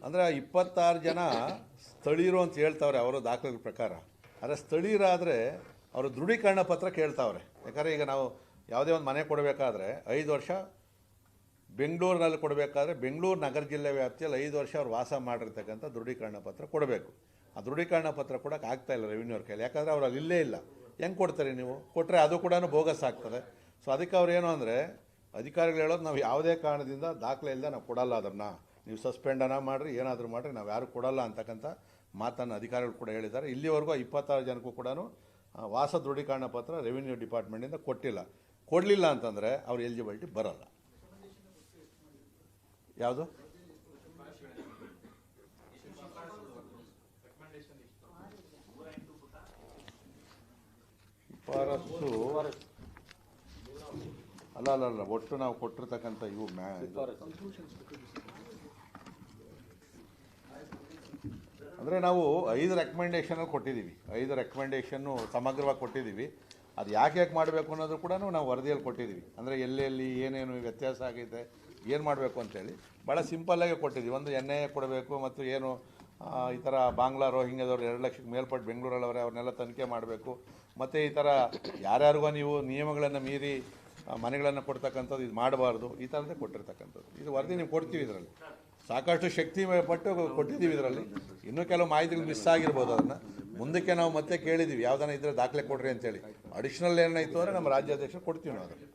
ಅಂದರೆ 26 ಜನ ಸ್ಥಳೀಯರು ಅಂತ ಹೇಳ್ತಾವ್ರೆ ಅವರ ದಾಖಲೆಗಳ ಪ್ರಕಾರ. ಆದರೆ ಸ್ಥಳೀಯರಾದರೆ ಅವರು ದೃಢೀಕರಣ ಪತ್ರ ಕೇಳ್ತಾವ್ರೆ. ಯಾಕಂದರೆ ಈಗ ನಾವು ಯಾವುದೇ ಒಂದು ಮನೆ ಕೊಡಬೇಕಾದ್ರೆ 5 ವರ್ಷ ಬೆಂಗಳೂರಿನಲ್ಲಿ ಕೊಡಬೇಕಾದ್ರೆ ಬೆಂಗಳೂರು ನಗರ ಜಿಲ್ಲೆ ವ್ಯಾಪ್ತಿಯಲ್ಲಿ 5 ವರ್ಷ ಅವ್ರು ವಾಸ ಮಾಡಿರ್ತಕ್ಕಂಥ ದೃಢೀಕರಣ ಪತ್ರ ಕೊಡಬೇಕು. ಆ ದೃಢೀಕರಣ ಪತ್ರ ಕೊಡೋಕೆ ಆಗ್ತಾಯಿಲ್ಲ ರೆವಿನ್ಯೂ ಅವ್ರ ಕೈಲಿ. ಯಾಕಂದರೆ ಅವ್ರು ಅಲ್ಲಿ ಇಲ್ಲೇ ಇಲ್ಲ. ಹೆಂಗೆ ಕೊಡ್ತಾರೆ ನೀವು? ಕೊಟ್ಟರೆ ಅದು ಕೂಡ ಬೋಗಸ್ ಆಗ್ತದೆ. ಸೊ ಅದಕ್ಕೆ ಅವ್ರು ಏನು ಅಂದರೆ ಅಧಿಕಾರಿಗಳು ಹೇಳೋದು ನಾವು ಯಾವುದೇ ಕಾರಣದಿಂದ ದಾಖಲೆ ಇಲ್ಲದೆ ನಾವು ಕೊಡಲ್ಲ, ಅದನ್ನು ನೀವು ಸಸ್ಪೆಂಡನ್ನು ಮಾಡಿರಿ, ಏನಾದರೂ ಮಾಡಿರಿ, ನಾವು ಯಾರು ಕೊಡಲ್ಲ ಅಂತಕ್ಕಂಥ ಮಾತನ್ನು ಅಧಿಕಾರಿಗಳು ಕೂಡ ಹೇಳಿದ್ದಾರೆ. ಇಲ್ಲಿವರೆಗೂ 26 ಜನಕ್ಕೂ ಕೂಡ ವಾಸ ದೃಢೀಕರಣ ಪತ್ರ ರೆವಿನ್ಯೂ ಡಿಪಾರ್ಟ್ಮೆಂಟಿಂದ ಕೊಡಲಿಲ್ಲ ಅಂತಂದರೆ ಅವ್ರ ಎಲಿಜಿಬಿಲಿಟಿ ಬರಲ್ಲ. ಯಾವುದು ಶಿಫಾರಸ್ಸು ಅಲ್ಲ ಒಟ್ಟು ನಾವು ಕೊಟ್ಟಿರ್ತಕ್ಕಂಥ ಇವು ಅಂದರೆ ನಾವು 5 ರೆಕಮೆಂಡೇಷನ್ ಕೊಟ್ಟಿದ್ದೀವಿ. 5 ರೆಕಮೆಂಡೇಷನ್ನು ಸಮಗ್ರವಾಗಿ ಕೊಟ್ಟಿದ್ದೀವಿ. ಅದು ಯಾಕೆ ಮಾಡಬೇಕು ಅನ್ನೋದು ಕೂಡ ನಾವು ವರದಿಯಲ್ಲಿ ಕೊಟ್ಟಿದ್ದೀವಿ. ಅಂದರೆ ಎಲ್ಲೆಲ್ಲಿ ಏನೇನು ವ್ಯತ್ಯಾಸ ಆಗೈತೆ, ಏನು ಮಾಡಬೇಕು ಅಂತೇಳಿ ಭಾಳ ಸಿಂಪಲ್ಲಾಗೆ ಕೊಟ್ಟಿದ್ದೀವಿ. ಒಂದು NIA ಕೊಡಬೇಕು ಮತ್ತು ಏನು ಈ ಥರ ಬಾಂಗ್ಲಾ ರೋಹಿಂಗ್ಯದವ್ರು 2 ಲಕ್ಷಕ್ಕೆ ಮೇಲ್ಪಟ್ಟು ಬೆಂಗಳೂರಲ್ಲವರೆ ಅವ್ರನ್ನೆಲ್ಲ ತನಿಖೆ ಮಾಡಬೇಕು. ಮತ್ತು ಈ ಥರ ಯಾರ್ಯಾರಿಗೋ ನೀವು ನಿಯಮಗಳನ್ನು ಮೀರಿ ಮನೆಗಳನ್ನು ಕೊಡ್ತಕ್ಕಂಥದ್ದು ಇದು ಮಾಡಬಾರ್ದು, ಈ ಥರದ್ದೇ ಕೊಟ್ಟಿರ್ತಕ್ಕಂಥದ್ದು. ಇದು ವರದಿ ನೀವು ಕೊಡ್ತೀವಿ. ಇದರಲ್ಲಿ ಸಾಕಷ್ಟು ಶಕ್ತಿ ಪಟ್ಟು ಕೊಟ್ಟಿದ್ದೀವಿ. ಇದರಲ್ಲಿ ಇನ್ನೂ ಕೆಲವು ಮಾಹಿತಿಗಳು ಮಿಸ್ ಆಗಿರ್ಬೋದು. ಅದನ್ನು ಮುಂದಕ್ಕೆ ನಾವು ಮತ್ತೆ ಕೇಳಿದ್ದೀವಿ, ಯಾವುದನ್ನ ಇದ್ದರೆ ದಾಖಲೆ ಕೊಡ್ರಿ ಅಂತೇಳಿ. ಅಡಿಷ್ನಲ್ ಏನಾಯಿತು ಅಂದರೆ ನಮ್ಮ ರಾಜ್ಯಾಧ್ಯಕ್ಷರು ಕೊಡ್ತೀವಿ ನಾವು ಅದನ್ನು.